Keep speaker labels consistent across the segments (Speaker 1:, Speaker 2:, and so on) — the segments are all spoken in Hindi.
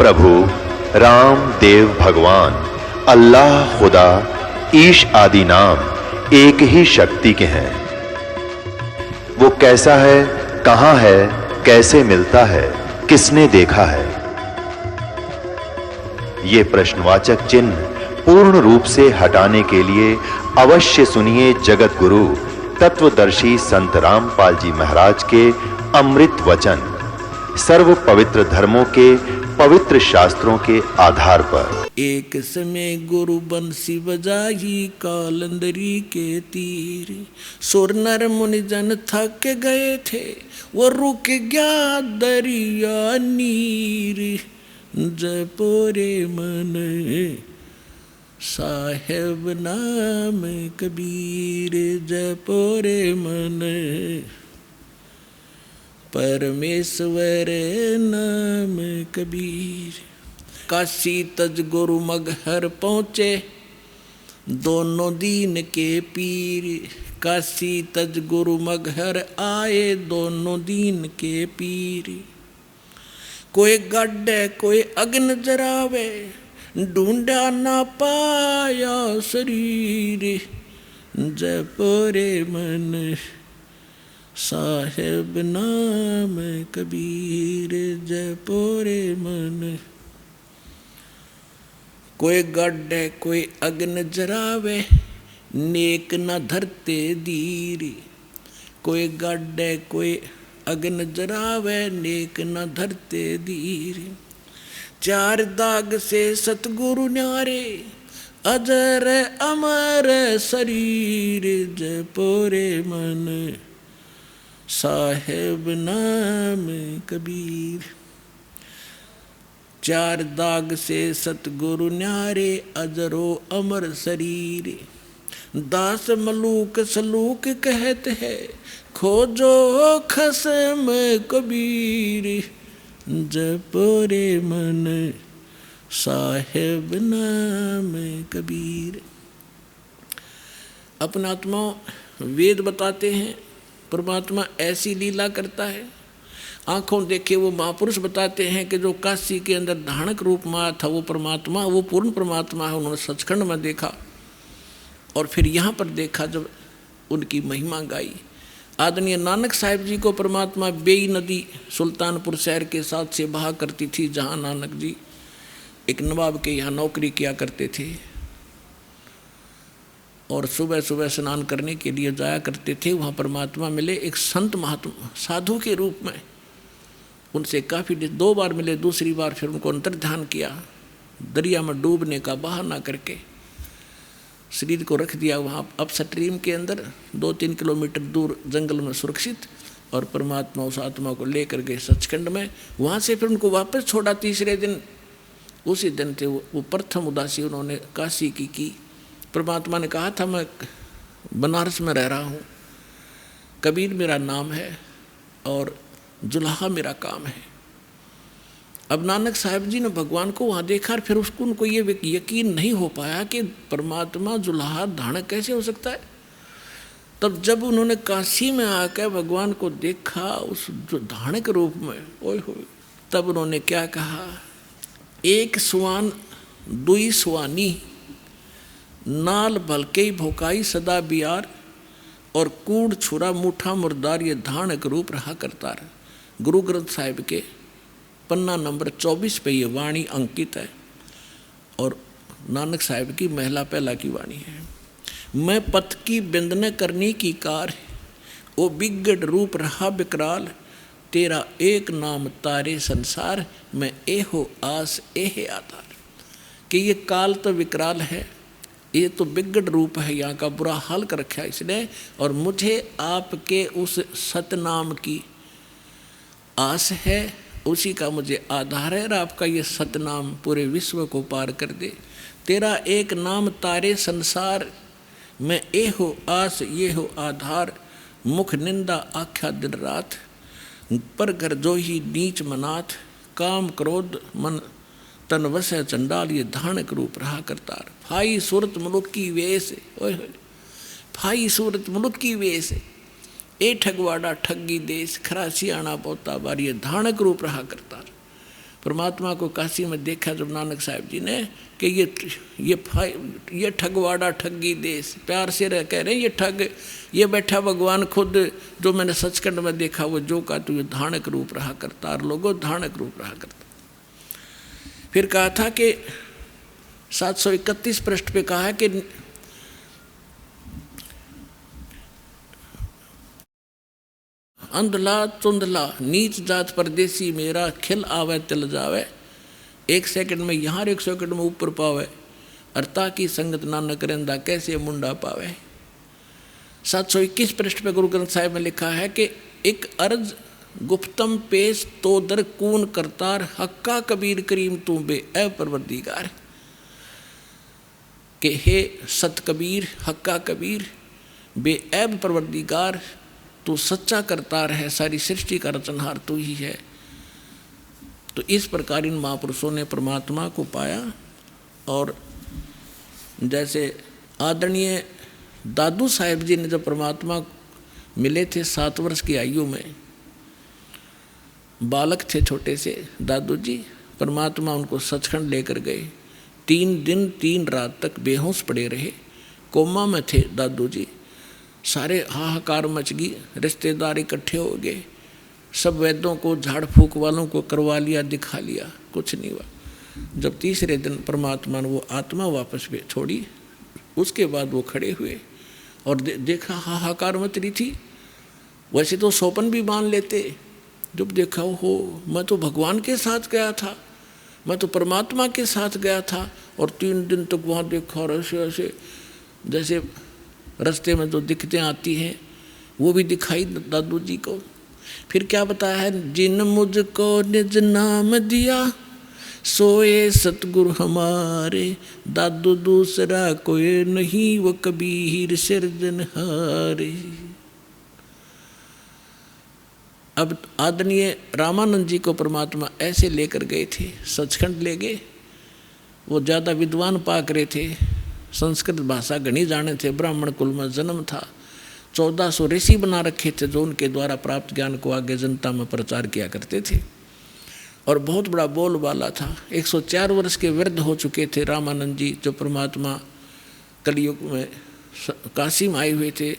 Speaker 1: प्रभु राम देव भगवान अल्लाह खुदा ईश आदि नाम एक ही शक्ति के हैं। वो कैसा है, कहां है, कैसे मिलता है, किसने देखा है? ये प्रश्नवाचक चिन्ह पूर्ण रूप से हटाने के लिए अवश्य सुनिए जगत गुरु तत्वदर्शी संत रामपाल जी महाराज के अमृत वचन, सर्व पवित्र धर्मों के पवित्र शास्त्रों के आधार पर।
Speaker 2: एक समय गुरु बंसी बजाई कालंदरी के तीर, सुर नर मुनि जन थक गए थे, वो रुक गया दरिया नीर। जपोरे मन साहेब नाम कबीर, जपोरे मन परमेश्वर नाम कबीर। काशी तज गुरु मगहर पहुँचे, दोनों दीन के पीर। काशी तज गुरु मगहर आए, दोनों दीन के पीर। कोई गड्ढे कोई अग्न जरावे, ढूंढा ना पाया शरीर। जपोरे मन साहेब नाम कबीर, जपोरे मन। कोई गड्ढे कोई अग्न जरावे, नेक न धरते दीर। कोई गड्ढे कोई अग्न जरावे, नेक न धरते दीर। चार दाग से सतगुरु न्यारे, अजर अमर शरीर। जपोरे मन साहेब नाम कबीर। चार दाग से सतगुरु न्यारे, अजरो अमर शरीर। दास मलूक सलूक कहते हैं, खोजो खसम कबीर। जपोरे मन साहेब नाम कबीर। अपना आत्मा वेद बताते हैं, परमात्मा ऐसी लीला करता है। आंखों देखे वो महापुरुष बताते हैं कि जो काशी के अंदर धानक रूप में था वो परमात्मा, वो पूर्ण परमात्मा है। उन्होंने सचखंड में देखा और फिर यहाँ पर देखा जब उनकी महिमा गाई। आदरणीय नानक साहिब जी को परमात्मा बेई नदी सुल्तानपुर शहर के साथ से बहा करती थी, जहाँ नानक जी एक नवाब के यहाँ नौकरी किया करते थे और सुबह सुबह स्नान करने के लिए जाया करते थे। वहाँ परमात्मा मिले एक संत महात्मा साधु के रूप में। उनसे काफ़ी 2 बार मिले, दूसरी बार फिर उनको अंतर्ध्यान किया, दरिया में डूबने का बहाना करके शरीर को रख दिया वहाँ अप स्ट्रीम के अंदर 2-3 किलोमीटर दूर जंगल में सुरक्षित। और परमात्मा उस आत्मा को लेकर गए सचखंड में। वहाँ से फिर उनको वापस छोड़ा तीसरे दिन। उसी दिन थे वो प्रथम उदासी उन्होंने काशी की। परमात्मा ने कहा था मैं बनारस में रह रहा हूँ, कबीर मेरा नाम है और जुल्हा मेरा काम है। अब नानक साहिब जी ने भगवान को वहाँ देखा और फिर उनको ये यकीन नहीं हो पाया कि परमात्मा जुल्हा धानक कैसे हो सकता है। तब जब उन्होंने काशी में आकर भगवान को देखा उस जो धानक रूप में, ओए होए, तब उन्होंने क्या कहा, एक सुवान दुई सुवानी, नाल भलके भोकाई सदा बियार, और कूड़ छुरा मुठा मुर्दार, ये धानक रूप रहा करता है। गुरु ग्रंथ साहिब के पन्ना नंबर 24 पे ये वाणी अंकित है और नानक साहिब की महिला पहला की वाणी है। मैं पथ की बिंदन करनी की कार, ओ बिगड़ रूप रहा विकराल, तेरा एक नाम तारे संसार, मैं एहो आस एहे आधार। कि ये काल तो विकराल है, ये तो बिगड़ रूप है, यहाँ का बुरा हाल कर रखा है इसने, और मुझे आपके उस सतनाम की आस है, उसी का मुझे आधार है। और आपका ये सतनाम पूरे विश्व को पार कर दे। तेरा एक नाम तारे संसार, मैं ए हो आस ये हो आधार, मुख निंदा आख्या दिन रात, पर घर जो ही नीच मनाथ, काम क्रोध मन तन वसै चंडाल, ये धानक रूप रहा करतार। फाई सूरत मुलुक की वेश, ओए फाई सूरत मुलुक की वेश, ए ठगवाड़ा ठगी देश, खरा सियाणा पोता बार, ये धानक रूप रहा करतार। परमात्मा को काशी में देखा जब नानक साहब जी ने कि ये ठगवाड़ा ठगी देश, प्यार से कह रहे हैं ये ठग, ये बैठा भगवान खुद, जो मैंने सचखंड में देखा वो जो का तू धानक रूप रहा करता, और लोगों धानक रूप रहा करता। फिर कहा था कि 731 पृष्ठ पे कहा है कि अंधला चुंधला नीच जात परदेसी मेरा खिल आवे तिल जावे, 1 सेकंड में यहाँ 1 सेकंड में ऊपर पावे, अर्ता की संगत नानक रेंदा कैसे मुंडा पावे। 721 पृष्ठ पे गुरु ग्रंथ साहिब में लिखा है कि एक अर्ज गुप्तम पेश तो दर कून करतार, हक्का कबीर करीम तू बे ए परवरदिगार, कि हे सत कबीर हक्का कबीर बे ऐब परवरदिगार, तू सच्चा करतार है, सारी सृष्टि का रचनहार तू ही है। तो इस प्रकार इन महापुरुषों ने परमात्मा को पाया। और जैसे आदरणीय दादू साहेब जी ने जब परमात्मा मिले थे 7 वर्ष की आयु में, बालक थे छोटे से दादू जी, परमात्मा उनको सचखंड लेकर गए। 3 दिन 3 रात तक बेहोश पड़े रहे, कोमा में थे दादू जी। सारे हाहाकार मच गई, रिश्तेदार इकट्ठे हो गए, सब वैद्यों को झाड़ फूक वालों को करवा लिया, दिखा लिया, कुछ नहीं हुआ। जब तीसरे दिन परमात्मा ने वो आत्मा वापस भी छोड़ी, उसके बाद वो खड़े हुए और देखा हाहाकार मच रही थी। वैसे तो सौपन भी मान लेते, जब देखा हो मैं तो भगवान के साथ गया था, मैं तो परमात्मा के साथ गया था, और 3 दिन तक वहाँ देखा, और ऐसे ऐसे जैसे रास्ते में जो दिक्कतें आती हैं वो भी दिखाई दादू जी को। फिर क्या बताया है, जिन मुझको निज नाम दिया सोए सतगुरु हमारे, दादू दूसरा कोई नहीं वो कबीर सिरजनहारे। अब आदरणीय रामानंद जी को परमात्मा ऐसे लेकर गए थे, सचखंड ले गए। वो ज़्यादा विद्वान पाक रहे थे, संस्कृत भाषा घनी जाने थे, ब्राह्मण कुल में जन्म था, 1400 ऋषि बना रखे थे जो उनके द्वारा प्राप्त ज्ञान को आगे जनता में प्रचार किया करते थे, और बहुत बड़ा बोलबाला था। 104 वर्ष के वृद्ध हो चुके थे रामानंद जी, जो परमात्मा कलयुग में काशी में आए हुए थे।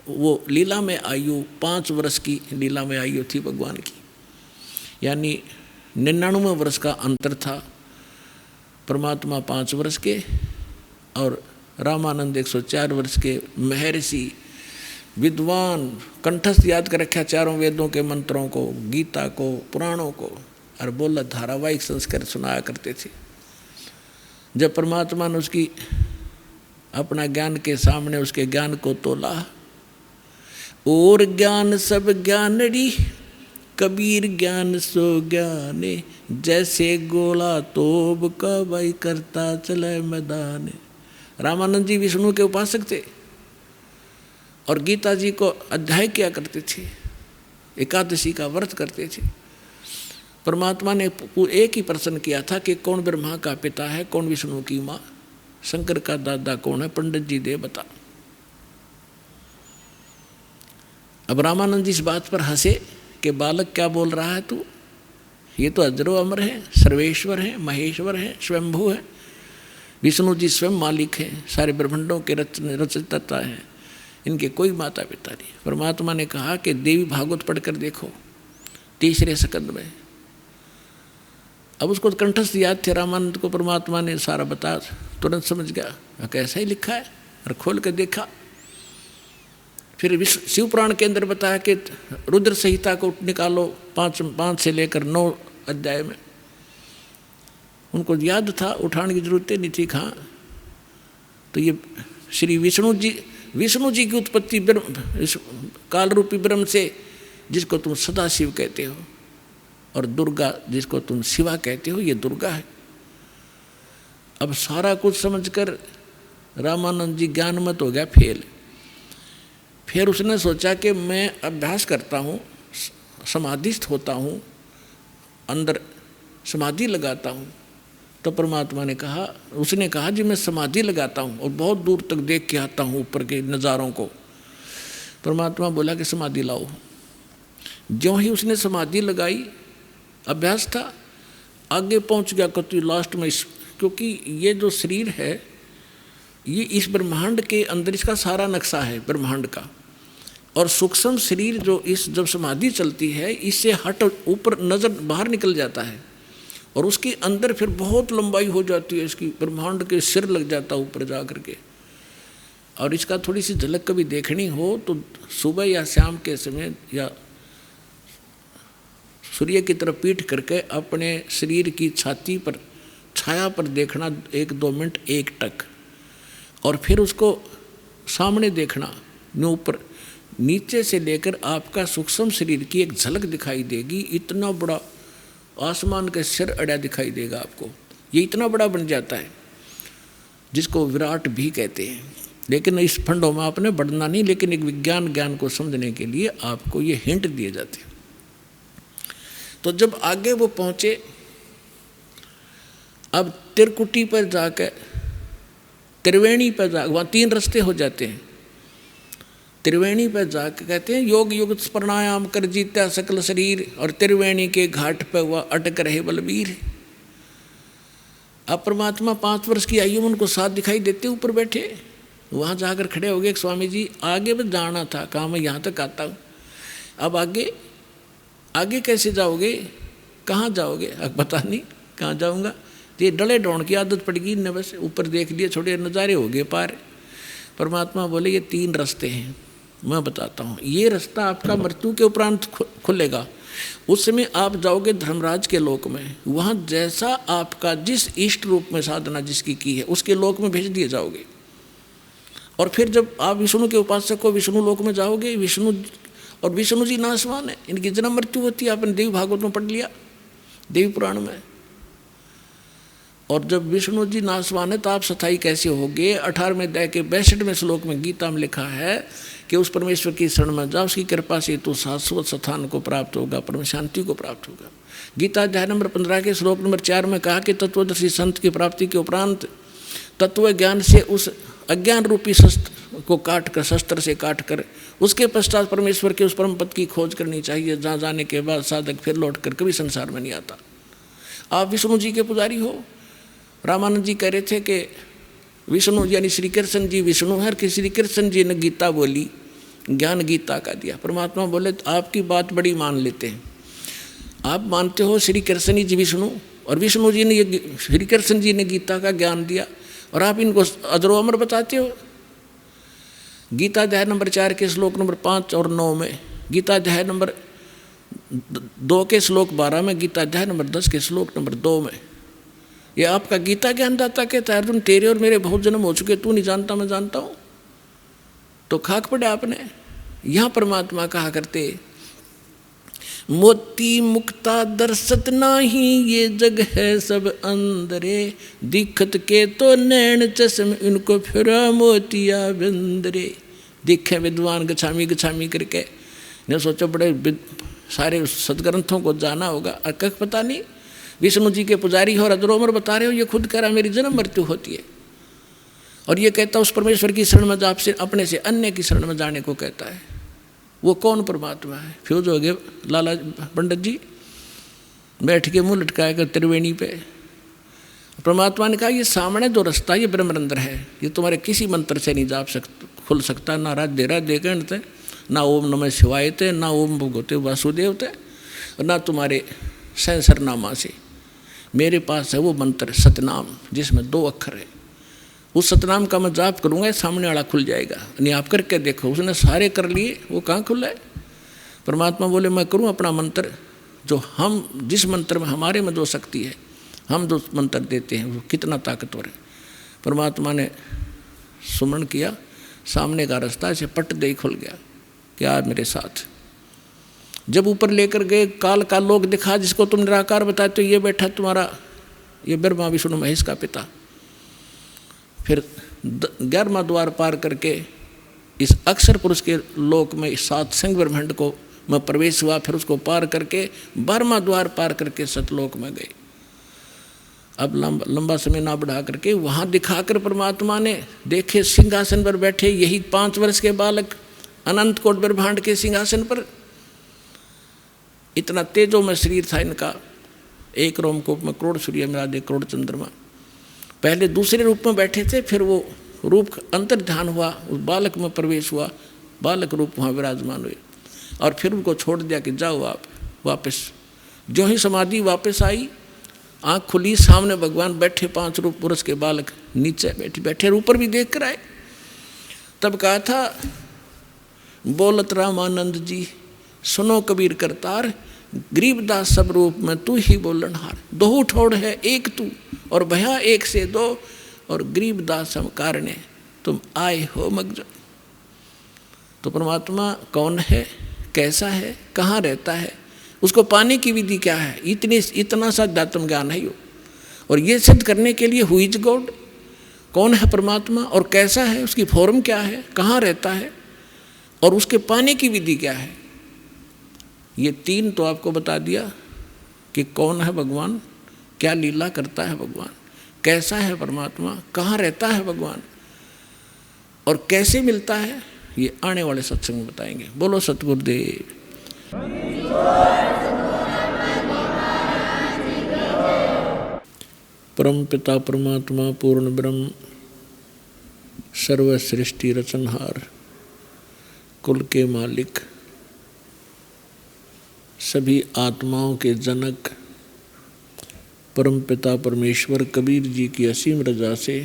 Speaker 2: वो लीला में आयु 5 वर्ष की लीला में आयु थी भगवान की, यानी 99 वर्ष का अंतर था। परमात्मा 5 वर्ष के और रामानंद 104 वर्ष के महर्षि, विद्वान, कंठस्थ याद कर रखा चारों वेदों के मंत्रों को, गीता को, पुराणों को, और बोला धारावाहिक संस्कार सुनाया करते थे। जब परमात्मा ने उसकी अपना ज्ञान के सामने उसके ज्ञान को तोला, और ज्ञान सब ज्ञानड़ी कबीर ज्ञान सो ज्ञाने, जैसे गोला तोब का भाई करता चले मैदान। रामानंद जी विष्णु के उपासक थे और गीता जी को अध्याय किया करते थे, एकादशी का व्रत करते थे। परमात्मा ने एक ही प्रश्न किया था कि कौन ब्रह्मा का पिता है, कौन विष्णु की माँ, शंकर का दादा कौन है, पंडित जी दे बता। अब रामानंद जी इस बात पर हंसे कि बालक क्या बोल रहा है तू, ये तो अजरो अमर है, सर्वेश्वर है, महेश्वर है, स्वयंभू है। विष्णु जी स्वयं मालिक हैं, सारे ब्रह्मांडों के रचयिता हैं, इनके कोई माता पिता नहीं। परमात्मा ने कहा कि देवी भागवत पढ़कर देखो 3रे स्कंद में। अब उसको कंठस्थ याद थे रामानंद को, परमात्मा ने सारा बता, तुरंत समझ गया कैसा ही लिखा है, और खोल कर देखा। फिर शिव पुराण के अंदर बताया कि रुद्र संहिता को निकालो 5 से लेकर 9 अध्याय में। उनको याद था, उठाने की जरूरत नहीं थी। कहाँ तो ये श्री विष्णु जी की उत्पत्ति काल रूपी ब्रह्म से, जिसको तुम सदा शिव कहते हो, और दुर्गा जिसको तुम शिवा कहते हो, ये दुर्गा है। अब सारा कुछ समझकर रामानंद जी ज्ञान मत हो गया फेल। फिर उसने सोचा कि मैं अभ्यास करता हूँ, समाधिस्थ होता हूँ, अंदर समाधि लगाता हूँ। तो परमात्मा ने कहा, उसने कहा जी मैं समाधि लगाता हूँ और बहुत दूर तक देख के आता हूँ ऊपर के नज़ारों को। परमात्मा बोला कि समाधि लाओ। ज्यों ही उसने समाधि लगाई, अभ्यास था, आगे पहुंच गया कति लास्ट में क्योंकि ये जो शरीर है ये इस ब्रह्मांड के अंदर इसका सारा नक्शा है ब्रह्मांड का। और सूक्ष्म शरीर जो इस जब समाधि चलती है इससे हट ऊपर नज़र बाहर निकल जाता है और उसके अंदर फिर बहुत लंबाई हो जाती है इसकी, ब्रह्मांड के सिर लग जाता है ऊपर जा करके। और इसका थोड़ी सी झलक कभी देखनी हो तो सुबह या शाम के समय या सूर्य की तरफ पीठ करके अपने शरीर की छाती पर छाया पर देखना 1-2 मिनट एकटक, और फिर उसको सामने देखना। ऊपर नीचे से लेकर आपका सूक्ष्म शरीर की एक झलक दिखाई देगी। इतना बड़ा आसमान के सिर अड़ा दिखाई देगा आपको। ये इतना बड़ा बन जाता है जिसको विराट भी कहते हैं। लेकिन इस फंडों में आपने बढ़ना नहीं, लेकिन एक विज्ञान ज्ञान को समझने के लिए आपको ये हिंट दिए जाते हैं। तो जब आगे वो पहुँचे, अब त्रिकुटी पर जाकर त्रिवेणी पर जा, वहाँ 3 रास्ते हो जाते हैं। त्रिवेणी पर जाकर कहते हैं योग युक्त प्राणायाम कर जीता सकल शरीर, और त्रिवेणी के घाट पर वह अटक रहे बलबीर। अब परमात्मा 5 वर्ष की आयु में उनको साथ दिखाई देते ऊपर बैठे। वहाँ जाकर खड़े हो गए, स्वामी जी आगे में जाना था, कहाँ मैं यहाँ तक आता हूँ, अब आगे कैसे जाओगे, कहाँ जाओगे? अब पता नहीं कहाँ जाऊँगा। ये डले डौड़ की आदत पड़ गई न, बस ऊपर देख लिए, छोटे नज़ारे हो गए पार। परमात्मा बोले ये 3 रास्ते हैं, मैं बताता हूँ। ये रास्ता आपका मृत्यु के उपरांत खुलेगा। उस समय आप जाओगे धर्मराज के लोक में, वहाँ जैसा आपका जिस इष्ट रूप में साधना जिसकी की है उसके लोक में भेज दिए जाओगे। और फिर जब आप विष्णु के उपासक को विष्णु लोक में जाओगे, विष्णु जी नाशवान है, इनकी जन्म मृत्यु होती है। आपने देवी भागवत में पढ़ लिया, देवी पुराण में। और जब विष्णु जी नाशवान है तो आप स्थायी कैसे होगे? 18वें अध्याय के 62वें श्लोक में गीता में लिखा है कि उस परमेश्वर की शरण में जाओ, उसकी कृपा से तो शाश्वत स्थान को प्राप्त होगा, परम शांति को प्राप्त होगा। गीता अध्याय नंबर 15 के श्लोक नंबर 4 में कहा कि तत्वदर्शी संत की प्राप्ति के उपरांत तत्व ज्ञान से उस अज्ञान रूपी शस्त्र को शस्त्र से काट कर उसके पश्चात परमेश्वर के उस परम पद की खोज करनी चाहिए, जहाँ जाने के बाद साधक फिर लौट कर कभी संसार में नहीं आता। आप विष्णु जी के पुजारी हो। रामानंद जी कह रहे थे कि विष्णु यानी श्री कृष्ण जी विष्णु है, कि श्री कृष्ण जी ने गीता बोली, ज्ञान गीता का दिया। परमात्मा बोले तो आपकी बात बड़ी मान लेते हैं। आप मानते हो श्री कृष्ण जी विष्णु, और विष्णु जी ने श्री कृष्ण जी ने गीता का ज्ञान दिया, और आप इनको अजरो अमर बताते हो। गीता अध्याय नंबर 4 के श्लोक नंबर 5 और 9 में, गीता अध्याय नंबर 2 के श्लोक 12 में, गीता अध्याय नंबर 10 के श्लोक नंबर 2 में ये आपका गीता ज्ञानदाता कहता है अर्जुन तेरे और मेरे बहुत जन्म हो चुके, तू नहीं जानता मैं जानता हूँ। तो खाक पड़े आपने। यहाँ परमात्मा कहा करते मोती मुक्ता दर्शत नाही, ये जग है सब अंदरे, दिखत के तो नैन चश्म इनको फिरा मोतिया बंदरे। दिखे विद्वान गछामी गछामी करके ने सोचो बड़े सारे सदग्रंथों को जाना होगा, अकख पता नहीं। विष्णु जी के पुजारी हो और अजरोमर बता रहे हो, ये खुद कह रहा मेरी जन्म मृत्यु होती है, और ये कहता उस परमेश्वर की शरण में जा, आपसे अपने से अन्य की शरण में जाने को कहता है। वो कौन परमात्मा है? फ्यूज हो गए लाला पंडित जी, बैठ के मुँह लटकाए कर त्रिवेणी पे। परमात्मा ने कहा ये सामने जो रास्ता ये ब्रह्मरंध्र है, ये तुम्हारे किसी मंत्र से नहीं जा खुल सकता, ना राधे राधे कहते, ना ओम नमः शिवाय थे, ना ओम भगवते वासुदेव थे, और ना तुम्हारे सहस्र नामा से। मेरे पास है वो मंत्र सतनाम, जिसमें 2 अक्षर है। उस सतनाम का मैं जाप करूँगा, सामने वाला खुल जाएगा। नहीं आप करके देखो, उसने सारे कर लिए, वो कहाँ खुला है? परमात्मा बोले मैं करूँ अपना मंत्र, जो हम जिस मंत्र में हमारे में जो शक्ति है, हम जो मंत्र देते हैं वो कितना ताकतवर है। परमात्मा ने सुमरण किया, सामने का रास्ता ऐसे पट दे खुल गया कि आज मेरे साथ। जब ऊपर लेकर गए, काल का लोक दिखा, जिसको तुम निराकार बताते हो, ये बैठा तुम्हारा ये ब्रह्मा विष्णु महेश का पिता। फिर 11वां द्वार पार करके इस अक्षर पुरुष के लोक में 7 संग ब्रह्मांड को मैं प्रवेश हुआ। फिर उसको पार करके 12वां द्वार पार करके सतलोक में गए। अब लंबा समय ना बढ़ा करके वहाँ दिखाकर परमात्मा ने देखे सिंहासन पर बैठे यही 5 वर्ष के बालक अनंत कोट ब्रह्मांड के सिंहासन पर। इतना तेजो में शरीर था इनका, एक रोमकूप में करोड़ सूर्य मिला 1 करोड़ चंद्रमा। पहले दूसरे रूप में बैठे थे, फिर वो रूप अंतर ध्यान हुआ, उस बालक में प्रवेश हुआ, बालक रूप वहाँ विराजमान हुए और फिर उनको छोड़ दिया कि जाओ आप वापस। जो ही समाधि वापस आई, आँख खुली, सामने भगवान बैठे, 5 रूप पुरुष के बालक नीचे बैठे ऊपर भी देख कर आए। तब कहा था, बोलत रामानंद जी सुनो कबीर करतार, गरीबदास सब रूप में तू ही बोलनहार। 2 ठोड़ है एक तू और भया एक से 2, और गरीबदास हम कारणे तुम आए हो मगजो। तो परमात्मा कौन है, कैसा है, कहाँ रहता है, उसको पाने की विधि क्या है, इतना सा अध्यात्म ज्ञान है यो। और ये सिद्ध करने के लिए हु इज गॉड, कौन है परमात्मा और कैसा है, उसकी फॉर्म क्या है, कहाँ रहता है और उसके पाने की विधि क्या है, ये 3 तो आपको बता दिया कि कौन है भगवान, क्या लीला करता है भगवान, कैसा है परमात्मा, कहाँ रहता है भगवान और कैसे मिलता है, ये आने वाले सत्संग में बताएंगे। बोलो सतगुरुदेव। परम पिता परमात्मा पूर्ण ब्रह्म सर्व सृष्टि रचनहार, कुल के मालिक, सभी आत्माओं के जनक परम पिता परमेश्वर कबीर जी की असीम रजा से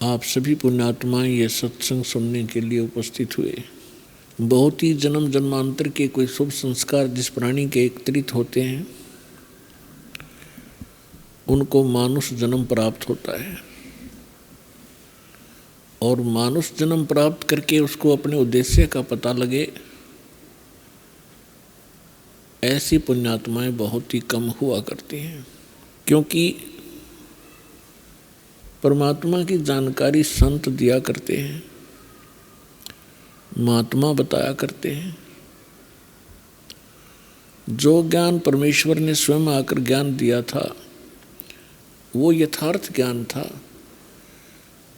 Speaker 2: आप सभी पुण्यात्माएं ये सत्संग सुनने के लिए उपस्थित हुए। बहुत ही जन्म जन्मांतर के कोई शुभ संस्कार जिस प्राणी के एकत्रित होते हैं उनको मानुष जन्म प्राप्त होता है, और मानुष जन्म प्राप्त करके उसको अपने उद्देश्य का पता लगे, ऐसी पुण्यात्माएं बहुत ही कम हुआ करती हैं। क्योंकि परमात्मा की जानकारी संत दिया करते हैं, महात्मा बताया करते हैं। जो ज्ञान परमेश्वर ने स्वयं आकर ज्ञान दिया था वो यथार्थ ज्ञान था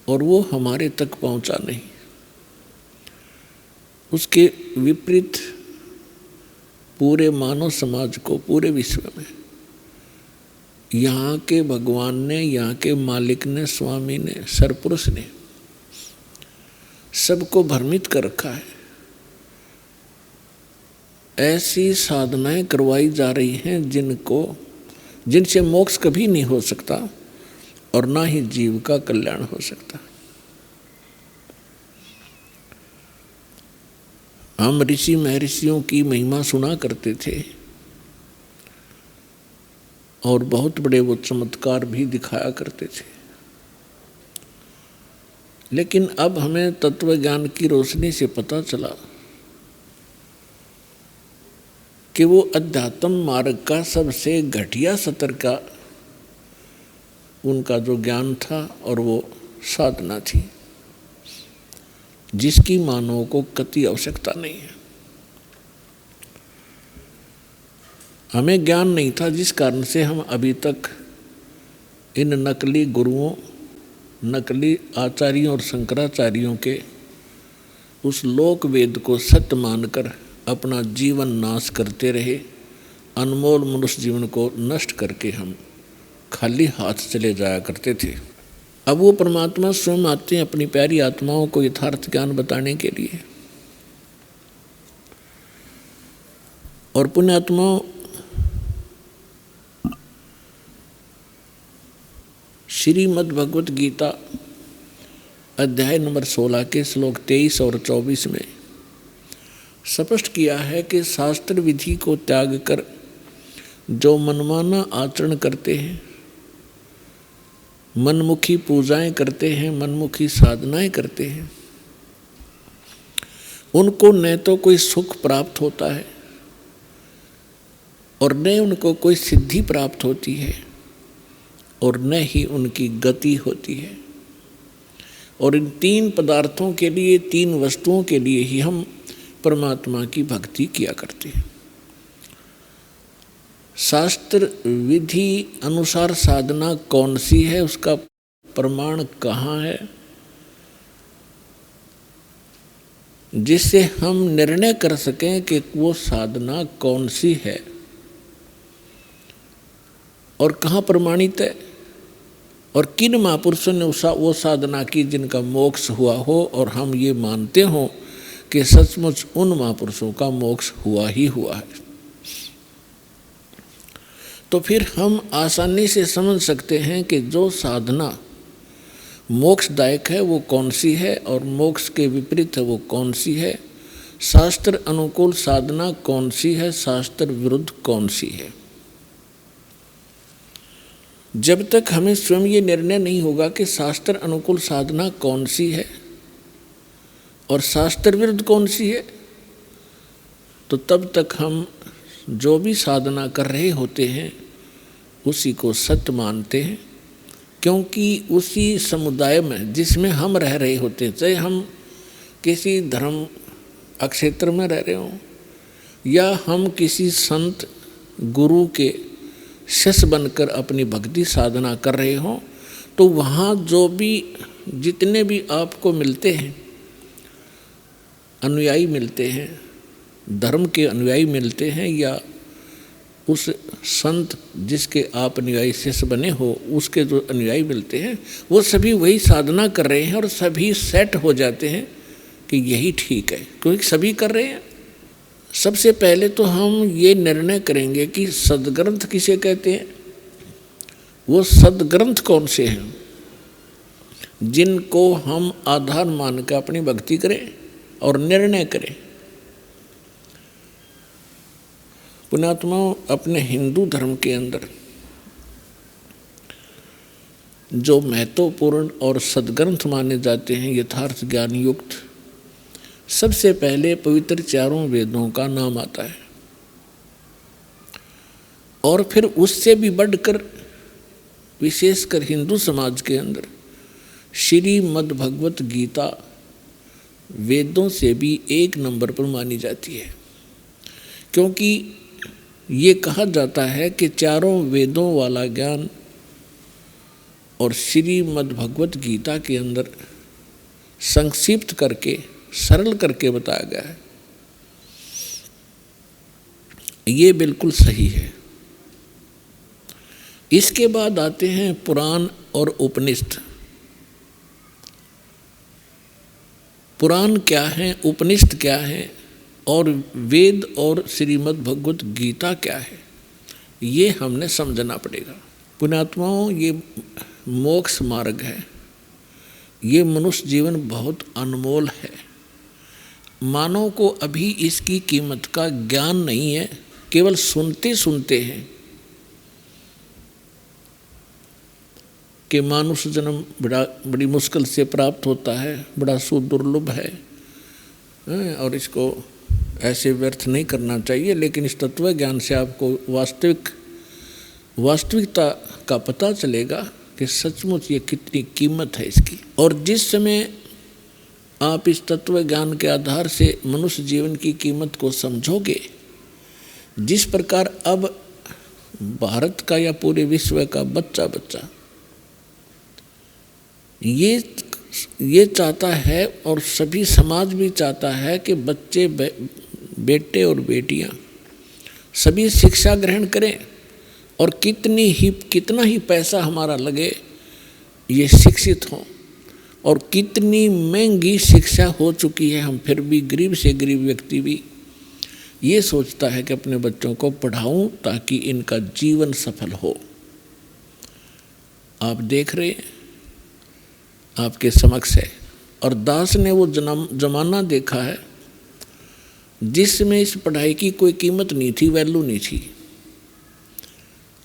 Speaker 2: और वो हमारे तक पहुंचा नहीं। उसके विपरीत पूरे मानव समाज को, पूरे विश्व में यहाँ के भगवान ने, यहाँ के मालिक ने, स्वामी ने, सरपुरुष ने सबको भ्रमित कर रखा है। ऐसी साधनाएं करवाई जा रही हैं जिनसे मोक्ष कभी नहीं हो सकता और ना ही जीव का कल्याण हो सकता। हम ऋषि महर्षियों की महिमा सुना करते थे और बहुत बड़े वो चमत्कार भी दिखाया करते थे, लेकिन अब हमें तत्व ज्ञान की रोशनी से पता चला कि वो अध्यात्म मार्ग का सबसे घटिया स्तर का उनका जो ज्ञान था और वो साधना थी जिसकी मानव को कति आवश्यकता नहीं है। हमें ज्ञान नहीं था, जिस कारण से हम अभी तक इन नकली गुरुओं, नकली आचार्यों और शंकराचार्यों के उस लोक वेद को सत्य मानकर अपना जीवन नाश करते रहे। अनमोल मनुष्य जीवन को नष्ट करके हम खाली हाथ चले जाया करते थे। अब वो परमात्मा स्वयं आते हैं अपनी प्यारी आत्माओं को यथार्थ ज्ञान बताने के लिए। और पुण्यात्माओं, श्रीमद् भगवत गीता अध्याय नंबर 16 के श्लोक 23 और 24 में स्पष्ट किया है कि शास्त्र विधि को त्याग कर जो मनमाना आचरण करते हैं, मनमुखी पूजाएं करते हैं, मनमुखी साधनाएं करते हैं, उनको न तो कोई सुख प्राप्त होता है और न उनको कोई सिद्धि प्राप्त होती है और न ही उनकी गति होती है। और इन 3 पदार्थों के लिए, 3 वस्तुओं के लिए ही हम परमात्मा की भक्ति किया करते हैं। शास्त्र विधि अनुसार साधना कौन सी है, उसका प्रमाण कहाँ है, जिससे हम निर्णय कर सकें कि वो साधना कौन सी है। और कहाँ प्रमाणित है और किन महापुरुषों ने वो साधना की जिनका मोक्ष हुआ हो, और हम ये मानते हो कि सचमुच उन महापुरुषों का मोक्ष हुआ ही हुआ है, तो फिर हम आसानी से समझ सकते हैं कि जो साधना मोक्षदायक है वो कौन सी है और मोक्ष के विपरीत है वो कौन सी है, शास्त्र अनुकूल साधना कौन सी है, शास्त्र विरुद्ध कौन सी है। जब तक हमें स्वयं ये निर्णय नहीं होगा कि शास्त्र अनुकूल साधना कौन सी है और शास्त्र विरुद्ध कौन सी है, तो तब तक हम जो भी साधना कर रहे होते हैं उसी को सत्य मानते हैं, क्योंकि उसी समुदाय में जिसमें हम रह रहे होते हैं, चाहे हम किसी धर्म अक्षेत्र में रह रहे हों या हम किसी संत गुरु के शिष्य बनकर अपनी भक्ति साधना कर रहे हों, तो वहाँ जो भी जितने भी आपको मिलते हैं, अनुयायी मिलते हैं, धर्म के अनुयायी मिलते हैं या उस संत जिसके आप अनुयायी शिष्य बने हो उसके जो अनुयायी मिलते हैं, वो सभी वही साधना कर रहे हैं और सभी सेट हो जाते हैं कि यही ठीक है, क्योंकि सभी कर रहे हैं। सबसे पहले तो हम ये निर्णय करेंगे कि सद्ग्रंथ किसे कहते हैं, वो सद्ग्रंथ कौन से हैं जिनको हम आधार मानकर अपनी भक्ति करें और निर्णय करें। पुण्यात्माओं, अपने हिंदू धर्म के अंदर जो महत्वपूर्ण और सद्ग्रंथ माने जाते हैं यथार्थ ज्ञान युक्त, सबसे पहले पवित्र चारों वेदों का नाम आता है और फिर उससे भी बढ़कर विशेषकर हिंदू समाज के अंदर श्रीमद् भगवत गीता वेदों से भी एक नंबर पर मानी जाती है, क्योंकि ये कहा जाता है कि चारों वेदों वाला ज्ञान और श्रीमद् भगवत गीता के अंदर संक्षिप्त करके सरल करके बताया गया है। ये बिल्कुल सही है। इसके बाद आते हैं पुराण और उपनिषद। पुराण क्या है, उपनिषद क्या है और वेद और श्रीमद् भगवत गीता क्या है, ये हमने समझना पड़ेगा। पुण्यात्माओं, ये मोक्ष मार्ग है, ये मनुष्य जीवन बहुत अनमोल है। मानव को अभी इसकी कीमत का ज्ञान नहीं है, केवल सुनते सुनते हैं कि मानुष जन्म बड़ी मुश्किल से प्राप्त होता है, बड़ा सुदुर्लभ है और इसको ऐसे व्यर्थ नहीं करना चाहिए। लेकिन इस तत्व ज्ञान से आपको वास्तविकता का पता चलेगा कि सचमुच ये कितनी कीमत है इसकी। और जिस समय आप इस तत्व ज्ञान के आधार से मनुष्य जीवन की कीमत को समझोगे, जिस प्रकार अब भारत का या पूरे विश्व का बच्चा ये चाहता है और सभी समाज भी चाहता है कि बच्चे बेटे और बेटियां सभी शिक्षा ग्रहण करें और कितना ही पैसा हमारा लगे ये शिक्षित हों। और कितनी महंगी शिक्षा हो चुकी है, हम फिर भी गरीब से गरीब व्यक्ति भी ये सोचता है कि अपने बच्चों को पढ़ाऊं ताकि इनका जीवन सफल हो। आप देख रहे हैं, आपके समक्ष है। और दास ने वो जमाना देखा है जिसमें इस पढ़ाई की कोई कीमत नहीं थी, वैल्यू नहीं थी,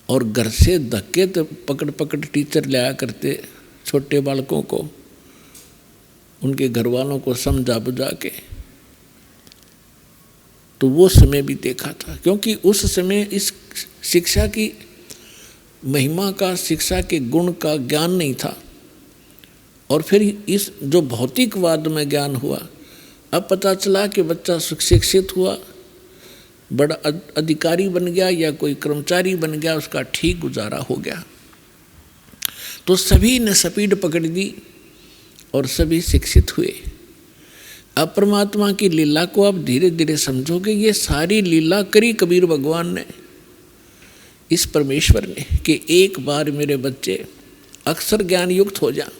Speaker 2: और घर से धक्के तो पकड़ टीचर लाया करते छोटे बालकों को, उनके घर वालों को समझा बुझा के। तो वो समय भी देखा था, क्योंकि उस समय इस शिक्षा की महिमा का, शिक्षा के गुण का ज्ञान नहीं था। और फिर इस जो भौतिकवाद में ज्ञान हुआ, अब पता चला कि बच्चा शिक्षित हुआ, बड़ा अधिकारी बन गया या कोई कर्मचारी बन गया, उसका ठीक गुजारा हो गया। तो सभी ने स्पीड पकड़ दी और सभी शिक्षित हुए। अब परमात्मा की लीला को आप धीरे धीरे समझोगे। ये सारी लीला करी कबीर भगवान ने। इस परमेश्वर ने कि एक बार मेरे बच्चे अक्षर ज्ञान युक्त हो जाएं।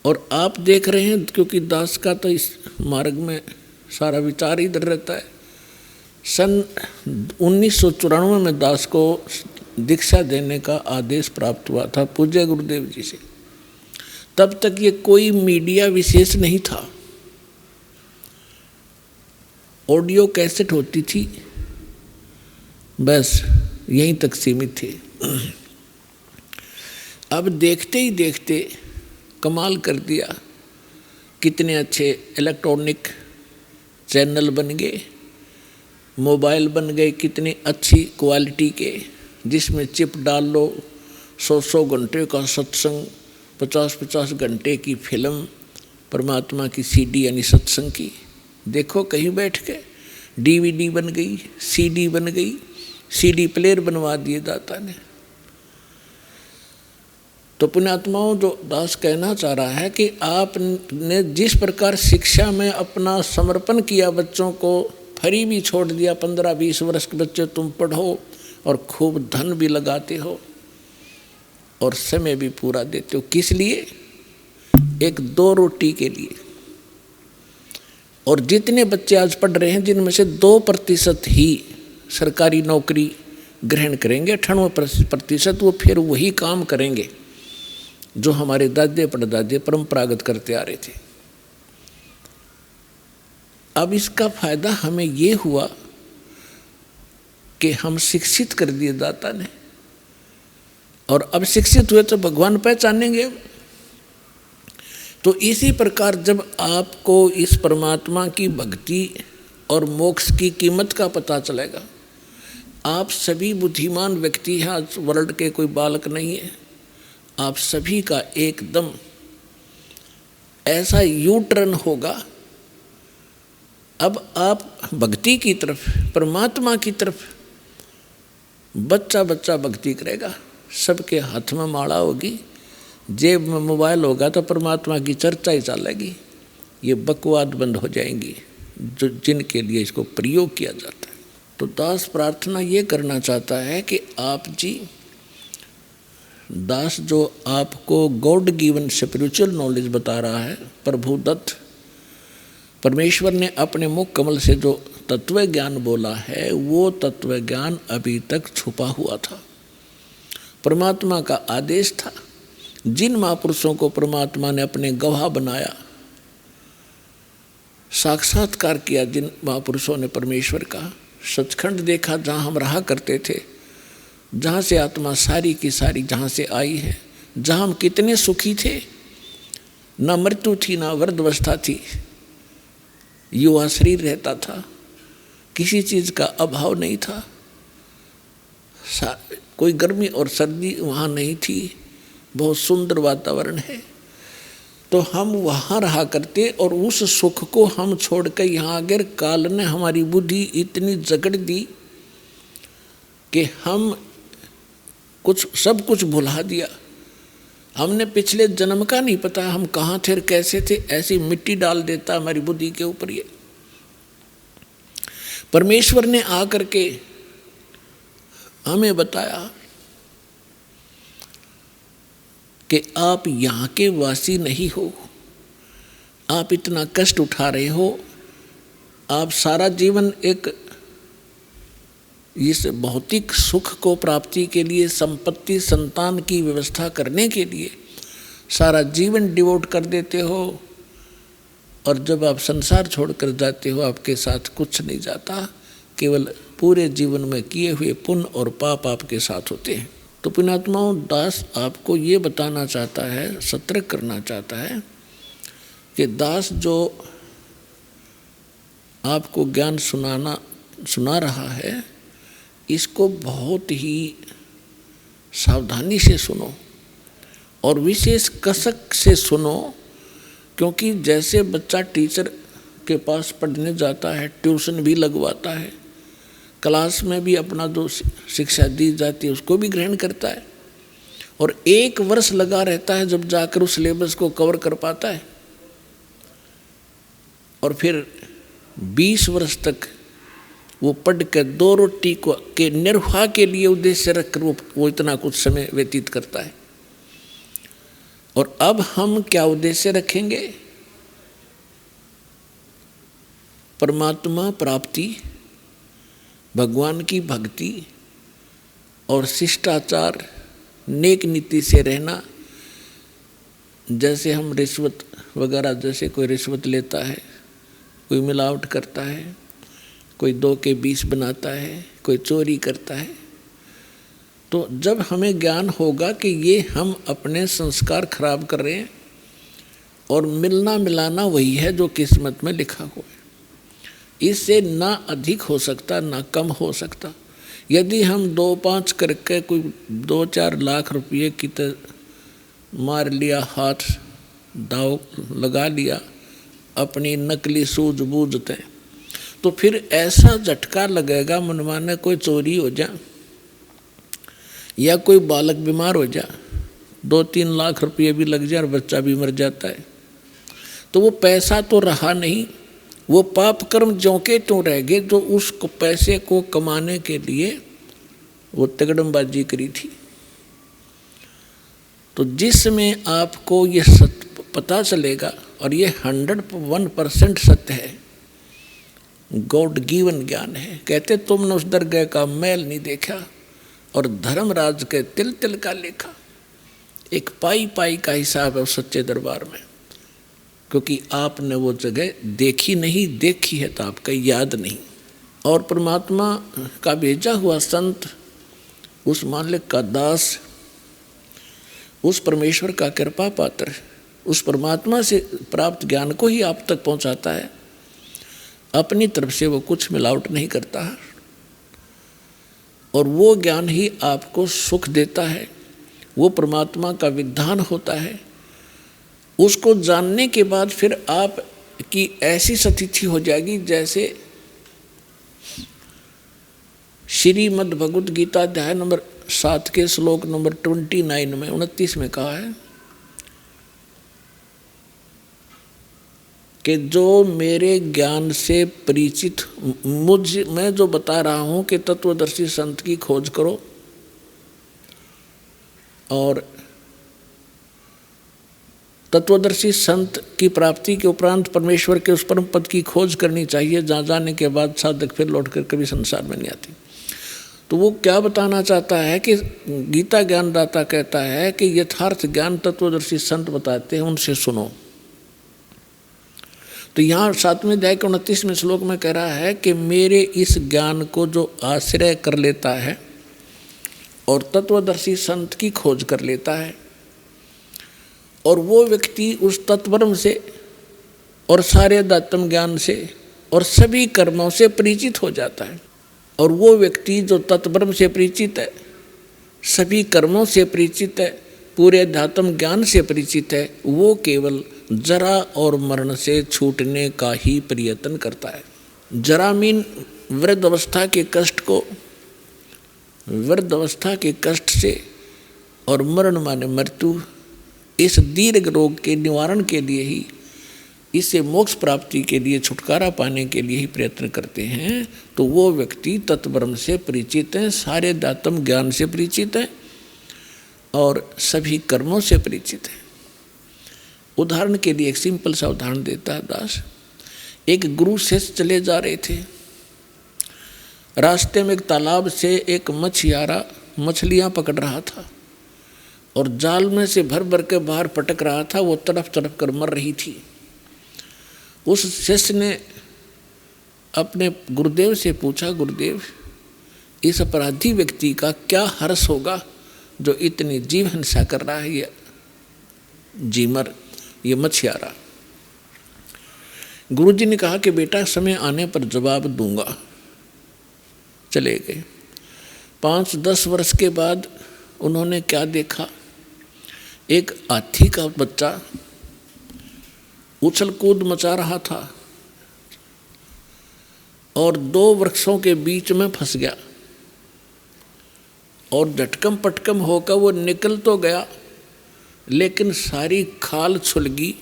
Speaker 2: और आप देख रहे हैं, क्योंकि दास का तो इस मार्ग में सारा विचार इधर रहता है। सन 1994 में दास को दीक्षा देने का आदेश प्राप्त हुआ था पूज्य गुरुदेव जी से। तब तक ये कोई मीडिया विशेष नहीं था, ऑडियो कैसेट होती थी, बस यहीं तक सीमित थे। अब देखते ही देखते कमाल कर दिया, कितने अच्छे इलेक्ट्रॉनिक चैनल बन गए, मोबाइल बन गए कितनी अच्छी क्वालिटी के, जिसमें चिप डाल लो, 100 घंटे का सत्संग, 50 घंटे की फिल्म, परमात्मा की सीडी यानी सत्संग की, देखो कहीं बैठ के। डीवीडी बन गई, सीडी बन गई, सीडी प्लेयर बनवा दिए दाता ने। तो पुण्यात्माओं, जो दास कहना चाह रहा है कि आपने जिस प्रकार शिक्षा में अपना समर्पण किया, बच्चों को फ्री भी छोड़ दिया, 15-20 वर्ष के बच्चे तुम पढ़ो और खूब धन भी लगाते हो और समय भी पूरा देते हो, किस लिए? एक 2 रोटी के लिए। और जितने बच्चे आज पढ़ रहे हैं, जिनमें से 2% ही सरकारी नौकरी ग्रहण करेंगे, 98% वो फिर वही काम करेंगे जो हमारे दादे परदादे परंपरागत करते आ रहे थे। अब इसका फायदा हमें ये हुआ कि हम शिक्षित कर दिए दाता ने, और अब शिक्षित हुए तो भगवान पहचानेंगे। तो इसी प्रकार जब आपको इस परमात्मा की भक्ति और मोक्ष की कीमत का पता चलेगा, आप सभी बुद्धिमान व्यक्ति हैं, आज वर्ल्ड के कोई बालक नहीं है, आप सभी का एकदम ऐसा यू टर्न होगा। अब आप भक्ति की तरफ, परमात्मा की तरफ, बच्चा बच्चा भक्ति करेगा, सबके हाथ में माला होगी, जेब में मोबाइल होगा तो परमात्मा की चर्चा ही चलेगी। ये बकवाद बंद हो जाएंगी जो जिनके लिए इसको प्रयोग किया जाता है। तो दास प्रार्थना ये करना चाहता है कि आप जी, दास जो आपको गॉड गिवन स्पिरिचुअल नॉलेज बता रहा है, प्रभु दत्त, परमेश्वर ने अपने मुख कमल से जो तत्व ज्ञान बोला है, वो तत्व ज्ञान अभी तक छुपा हुआ था। परमात्मा का आदेश था। जिन महापुरुषों को परमात्मा ने अपने गवाह बनाया, साक्षात्कार किया, जिन महापुरुषों ने परमेश्वर का सचखंड देखा, जहाँ हम रहा करते थे, जहाँ से आत्मा सारी की सारी जहाँ से आई है, जहाँ हम कितने सुखी थे, ना मृत्यु थी ना वृद्धावस्था थी, युवा शरीर रहता था, किसी चीज़ का अभाव नहीं था, कोई गर्मी और सर्दी वहाँ नहीं थी, बहुत सुंदर वातावरण है। तो हम वहाँ रहा करते और उस सुख को हम छोड़कर यहाँ अगर काल ने हमारी बुद्धि इतनी जकड़ दी कि हम सब कुछ भुला दिया। हमने पिछले जन्म का नहीं पता हम कहाँ थे और कैसे थे, ऐसी मिट्टी डाल देता हमारी बुद्धि के ऊपर। ये परमेश्वर ने आकर के हमें बताया कि आप यहाँ के वासी नहीं हो, आप इतना कष्ट उठा रहे हो, आप सारा जीवन एक इस भौतिक सुख को प्राप्ति के लिए, संपत्ति संतान की व्यवस्था करने के लिए सारा जीवन डिवोट कर देते हो, और जब आप संसार छोड़कर जाते हो आपके साथ कुछ नहीं जाता, केवल पूरे जीवन में किए हुए पुण्य और पाप आपके साथ होते हैं। तो पुण्यात्माओं, दास आपको ये बताना चाहता है, सतर्क करना चाहता है कि दास जो आपको ज्ञान सुना रहा है, इसको बहुत ही सावधानी से सुनो और विशेष कसक से सुनो, क्योंकि जैसे बच्चा टीचर के पास पढ़ने जाता है, ट्यूशन भी लगवाता है, क्लास में भी अपना जो शिक्षा दी जाती है उसको भी ग्रहण करता है, और 1 वर्ष लगा रहता है जब जाकर उस सिलेबस को कवर कर पाता है, और फिर 20 वर्ष तक वो पढ़ के 2 रोटी को के निर्वाह के लिए उद्देश्य रखकर वो इतना कुछ समय व्यतीत करता है। और अब हम क्या उद्देश्य रखेंगे? परमात्मा प्राप्ति, भगवान की भक्ति और शिष्टाचार, नेक नीति से रहना। जैसे हम रिश्वत वगैरह, जैसे कोई रिश्वत लेता है, कोई मिलावट करता है, कोई 2 के 20 बनाता है, कोई चोरी करता है, तो जब हमें ज्ञान होगा कि ये हम अपने संस्कार खराब कर रहे हैं और मिलना मिलाना वही है जो किस्मत में लिखा हुआ है, इससे ना अधिक हो सकता ना कम हो सकता। यदि हम 2-5 करके कोई 2-4 लाख रुपये की तो मार लिया, हाथ दाव लगा लिया अपनी नकली सूझबूझ ते, तो फिर ऐसा झटका लगेगा मनमाने कोई चोरी हो जा या कोई बालक बीमार हो जा, 2-3 लाख रुपये भी लग जाए और बच्चा भी मर जाता है, तो वो पैसा तो रहा नहीं, वो पाप कर्म ज्यों के त्यों रह गए जो उस पैसे को कमाने के लिए वो तगड़मबाजी करी थी। तो जिसमें आपको ये सत्य पता चलेगा, और ये 101% सत्य है, गॉड गिवन ज्ञान है। कहते तुमने उस दरगाह का मैल नहीं देखा और धर्मराज के तिल तिल का लेखा। एक पाई पाई का हिसाब है उस सच्चे दरबार में, क्योंकि आपने वो जगह देखी नहीं, देखी है तो आपका याद नहीं। और परमात्मा का भेजा हुआ संत, उस मालिक का दास, उस परमेश्वर का कृपा पात्र, उस परमात्मा से प्राप्त ज्ञान को ही आप तक पहुंचाता है। अपनी तरफ से वो कुछ मिलावट नहीं करता है, और वो ज्ञान ही आपको सुख देता है। वो परमात्मा का विधान होता है। उसको जानने के बाद फिर आप की ऐसी स्थिति हो जाएगी जैसे श्रीमद् भगवद गीता अध्याय नंबर 7 के श्लोक नंबर 29 में 29 में कहा है कि जो मेरे ज्ञान से परिचित, मैं जो बता रहा हूँ कि तत्वदर्शी संत की खोज करो, और तत्वदर्शी संत की प्राप्ति के उपरांत परमेश्वर के उस परम पद की खोज करनी चाहिए, जहाँ जाने के बाद साधक फिर लौटकर कभी संसार में नहीं आती। तो वो क्या बताना चाहता है कि गीता ज्ञानदाता कहता है कि यथार्थ ज्ञान तत्वदर्शी संत बताते हैं, उनसे सुनो। तो यहाँ 7वें अध्याय के 29वें श्लोक में कह रहा है कि मेरे इस ज्ञान को जो आश्रय कर लेता है और तत्वदर्शी संत की खोज कर लेता है, और वो व्यक्ति उस तत्वब्रह्म से और सारे अध्यात्म ज्ञान से और सभी कर्मों से परिचित हो जाता है। और वो व्यक्ति जो तत्वब्रह्म से परिचित है, सभी कर्मों से परिचित है, पूरे अध्यात्म ज्ञान से परिचित है, वो केवल जरा और मरण से छूटने का ही प्रयत्न करता है। जरा मीन वृद्ध अवस्था के कष्ट को, वृद्ध अवस्था के कष्ट से, और मरण माने मृत्यु, इस दीर्घ रोग के निवारण के लिए ही, इससे मोक्ष प्राप्ति के लिए, छुटकारा पाने के लिए ही प्रयत्न करते हैं। तो वो व्यक्ति तत्वब्रह्म से परिचित है, सारे अध्यात्म ज्ञान से परिचित है और सभी कर्मों से परिचित है। उदाहरण के लिए एक सिंपल सा उदाहरण देता है दास। एक गुरु शिष्य चले जा रहे थे, रास्ते में एक तालाब से एक मछियारा मछलियाँ पकड़ रहा था और जाल में से भर भर के बाहर पटक रहा था। वो तड़प तड़प कर मर रही थी। उस शिष्य ने अपने गुरुदेव से पूछा, गुरुदेव, इस अपराधी व्यक्ति का क्या हर्ष होगा जो इतनी जीव हिंसा कर रहा है, ये जीमर, ये मछियारा। गुरुजी ने कहा कि बेटा समय आने पर जवाब दूंगा। चले गए। 5-10 वर्ष के बाद उन्होंने क्या देखा, एक हाथी का बच्चा उछल कूद मचा रहा था और 2 वृक्षों के बीच में फंस गया, और झटकम पटकम होकर वो निकल तो गया, लेकिन सारी खाल छुल गई।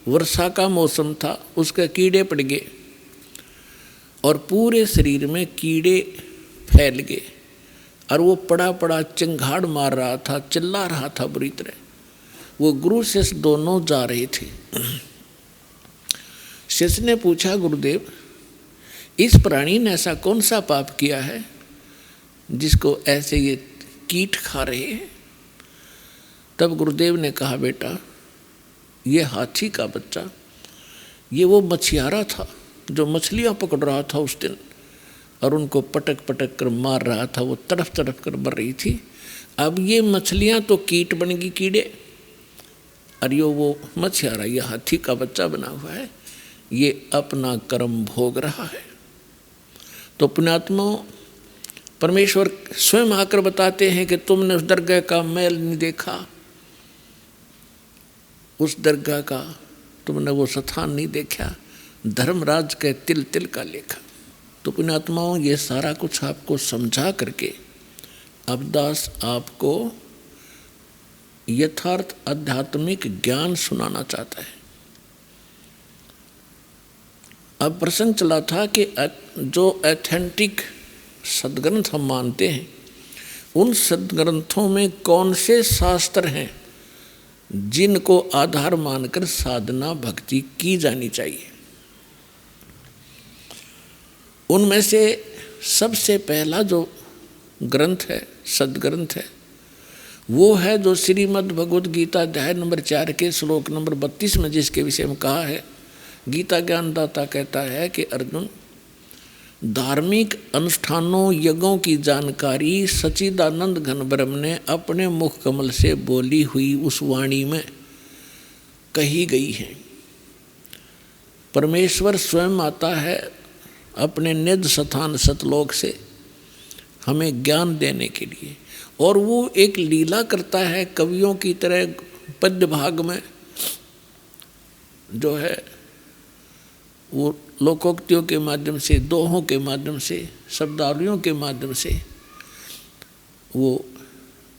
Speaker 2: वर्षा का मौसम था, उसके कीड़े पड़ गए और पूरे शरीर में कीड़े फैल गए और वो पड़ा पड़ा चिंगाड़ मार रहा था, चिल्ला रहा था बुरी तरह। वो गुरु शिष्य दोनों जा रहे थे। शिष्य ने पूछा, गुरुदेव इस प्राणी ने ऐसा कौन सा पाप किया है जिसको ऐसे ये कीट खा रहे हैं? तब गुरुदेव ने कहा, बेटा ये हाथी का बच्चा, ये वो मछियारा था जो मछलियां पकड़ रहा था उस दिन और उनको पटक पटक कर मार रहा था, वो तड़फ तड़फ कर मर रही थी। अब ये मछलियां तो कीट बन गई, कीड़े, और ये वो मछियारा, ये हाथी का बच्चा बना हुआ है, ये अपना कर्म भोग रहा है। तो पुण्यात्माओं, परमेश्वर स्वयं आकर बताते हैं कि तुमने उस दरगाह का मैल नहीं देखा, उस दरगाह का तुमने वो स्थान नहीं देखा, धर्मराज के तिल तिल का लेखा। तो पुण्यात्माओं, ये सारा कुछ आपको समझा करके अवदास आपको यथार्थ आध्यात्मिक ज्ञान सुनाना चाहता है। अब प्रसंग चला था कि जो ऑथेंटिक सद्ग्रंथ हम मानते हैं, उन सद्ग्रंथों में कौन से शास्त्र हैं जिनको आधार मानकर साधना भक्ति की जानी चाहिए। उनमें से सबसे पहला जो ग्रंथ है, सद्ग्रंथ है, वो है जो श्रीमद् भगवद गीता अध्याय नंबर 4 के श्लोक नंबर 32 में जिसके विषय में कहा है। गीता ज्ञानदाता कहता है कि अर्जुन, धार्मिक अनुष्ठानों यज्ञों की जानकारी सच्चिदानंद घन ब्रह्म ने अपने मुख कमल से बोली हुई उस वाणी में कही गई है। परमेश्वर स्वयं आता है अपने निज स्थान सतलोक से हमें ज्ञान देने के लिए, और वो एक लीला करता है कवियों की तरह। पद्य भाग में जो है वो लोकोक्तियों के माध्यम से, दोहों के माध्यम से, शब्दावलियों के माध्यम से वो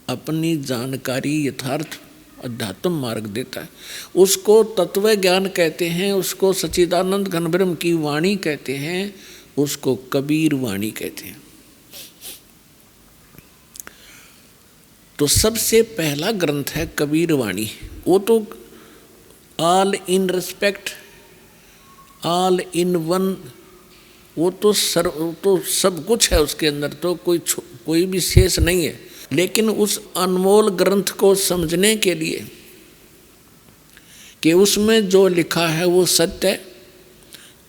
Speaker 2: अपनी जानकारी यथार्थ अध्यात्म मार्ग देता है। उसको तत्व ज्ञान कहते हैं, उसको सच्चिदानंद घन ब्रह्म की वाणी कहते हैं, उसको कबीर वाणी कहते हैं। तो सबसे पहला ग्रंथ है कबीर वाणी। वो तो all in respect, all in one, वो तो सब कुछ है उसके अंदर, तो कोई भी शेष नहीं है। लेकिन उस अनमोल ग्रंथ को समझने के लिए कि उसमें जो लिखा है वो सत्य है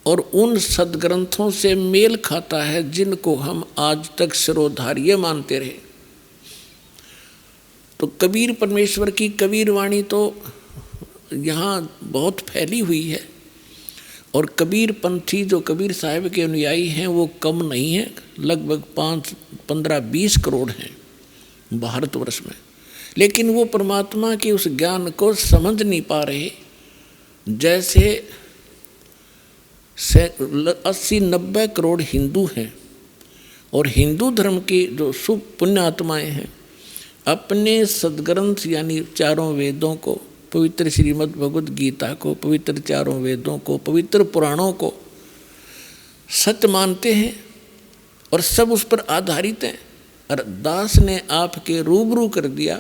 Speaker 2: और उन सद्ग्रंथों से मेल खाता है जिनको हम आज तक शिरोधार्य मानते रहे। तो कबीर परमेश्वर की कबीर वाणी तो यहाँ बहुत फैली हुई है, और कबीर पंथी जो कबीर साहिब के अनुयायी हैं वो कम नहीं है, लगभग 5, 15, 20 करोड़ हैं भारतवर्ष में। लेकिन वो परमात्मा के उस ज्ञान को समझ नहीं पा रहे। जैसे 80-90 करोड़ हिंदू हैं, और हिंदू धर्म की जो शुभ पुण्य आत्माएँ हैं अपने सद्ग्रंथ यानी चारों वेदों को, पवित्र श्रीमद् भगवद गीता को, पवित्र चारों वेदों को, पवित्र पुराणों को सत्य मानते हैं और सब उस पर आधारित हैं। और दास ने आपके रूबरू कर दिया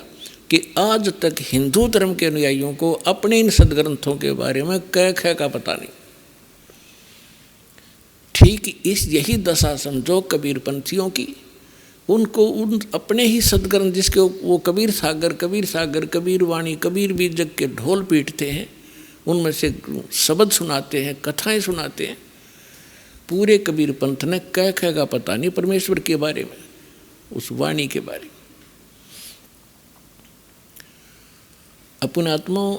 Speaker 2: कि आज तक हिंदू धर्म के अनुयायियों को अपने इन सद्ग्रंथों के बारे में कै ख का पता नहीं। ठीक यही दशा समझो कबीर पंथियों की। उनको उन अपने ही सद्ग्रंथ जिसके वो कबीर सागर, कबीर वाणी, कबीर बीजक के ढोल पीटते हैं, उनमें से शब्द सुनाते हैं, कथाएं सुनाते हैं। पूरे कबीर पंथ ने कै ख का पता नहीं परमेश्वर के बारे में, उस वाणी के बारे में। अपने आत्माओं,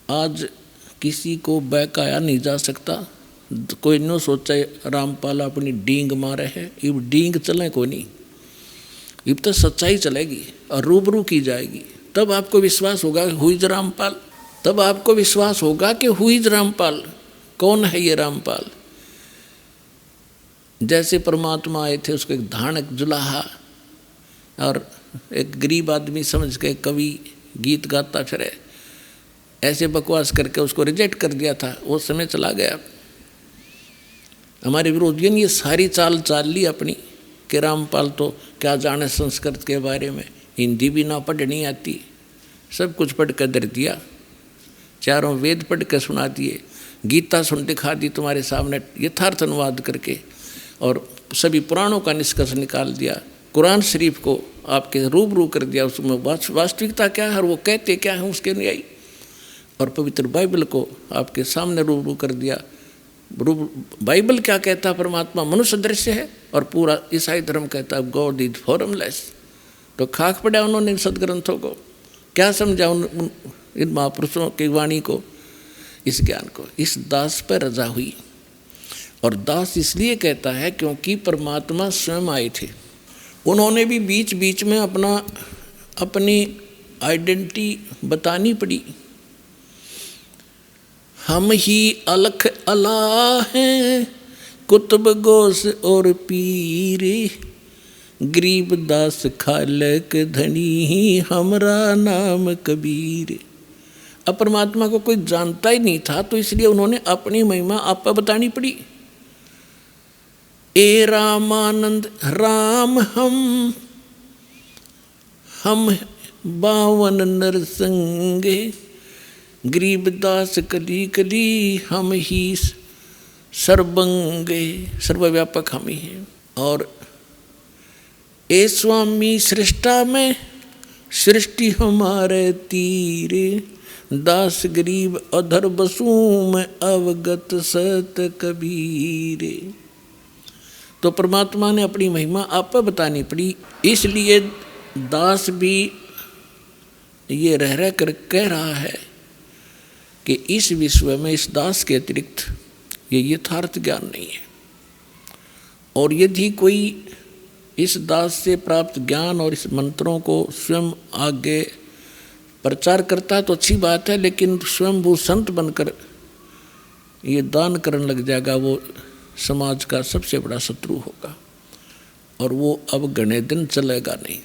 Speaker 2: आज किसी को बहकाया नहीं जा सकता। कोई न सोचा रामपाल अपनी डींग मारे है, इब डींग चले को नहीं, इब तो सच्चाई चलेगी और रूबरू की जाएगी। तब आपको विश्वास होगा कि हुई रामपाल, तब आपको विश्वास होगा कि हुई रामपाल। कौन है ये रामपाल? जैसे परमात्मा आए थे, उसको एक धानक जुलाहा और एक गरीब आदमी समझ के कवि गीत गाता फिरे, ऐसे बकवास करके उसको रिजेक्ट कर दिया था। वो समय चला गया। हमारे विरोधियों ने ये सारी चाल चाल ली अपनी कि रामपाल तो क्या जाने संस्कृत के बारे में, हिंदी भी ना पढ़नी आती, सब कुछ पढ़ कर दर दिया, चारों वेद पढ़ कर सुना दिए, गीता सुन दिखा दी तुम्हारे सामने यथार्थ अनुवाद करके, और सभी पुराणों का निष्कर्ष निकाल दिया, कुरान शरीफ को आपके रूबरू कर दिया, उसमें वास्तविकता क्या है और वो कहते क्या है उसके अनुयायी, और पवित्र बाइबल को आपके सामने रूबरू कर दिया। बाइबल क्या कहता है, परमात्मा मनुष्य दृश्य है, और पूरा ईसाई धर्म कहता है गॉड इज फॉर्मलेस। तो खाक पड़ा उन्होंने सदग्रंथों को, क्या समझा इन महापुरुषों की वाणी को, इस ज्ञान को। इस दास पर रजा हुई, और दास इसलिए कहता है क्योंकि परमात्मा स्वयं आए थे, उन्होंने भी बीच बीच में अपनी आइडेंटिटी बतानी पड़ी। हम ही अलख अला हैं कुतुब गोस और पीर, गरीब दास खालक धनी हमरा नाम कबीर। अब परमात्मा को कोई जानता ही नहीं था, तो इसलिए उन्होंने अपनी महिमा आप बतानी पड़ी। ए रामानंद राम हम 52 नरसंगे, गरीबदास कली कली हम ही सर्वंगे, सर्वव्यापक हम ही हैं। और ए स्वामी सृष्टा में सृष्टि हमारे तीरे, दास गरीब अधर बसू में अवगत सत कबीरे। तो परमात्मा ने अपनी महिमा आप पर बतानी पड़ी, इसलिए दास भी ये रह कर कह रहा है कि इस विश्व में इस दास के अतिरिक्त ये यथार्थ ज्ञान नहीं है। और यदि कोई इस दास से प्राप्त ज्ञान और इस मंत्रों को स्वयं आगे प्रचार करता है तो अच्छी बात है, लेकिन स्वयंभू संत बनकर ये दान करने लग जाएगा, वो समाज का सबसे बड़ा शत्रु होगा, और वो अब घने दिन चलेगा नहीं।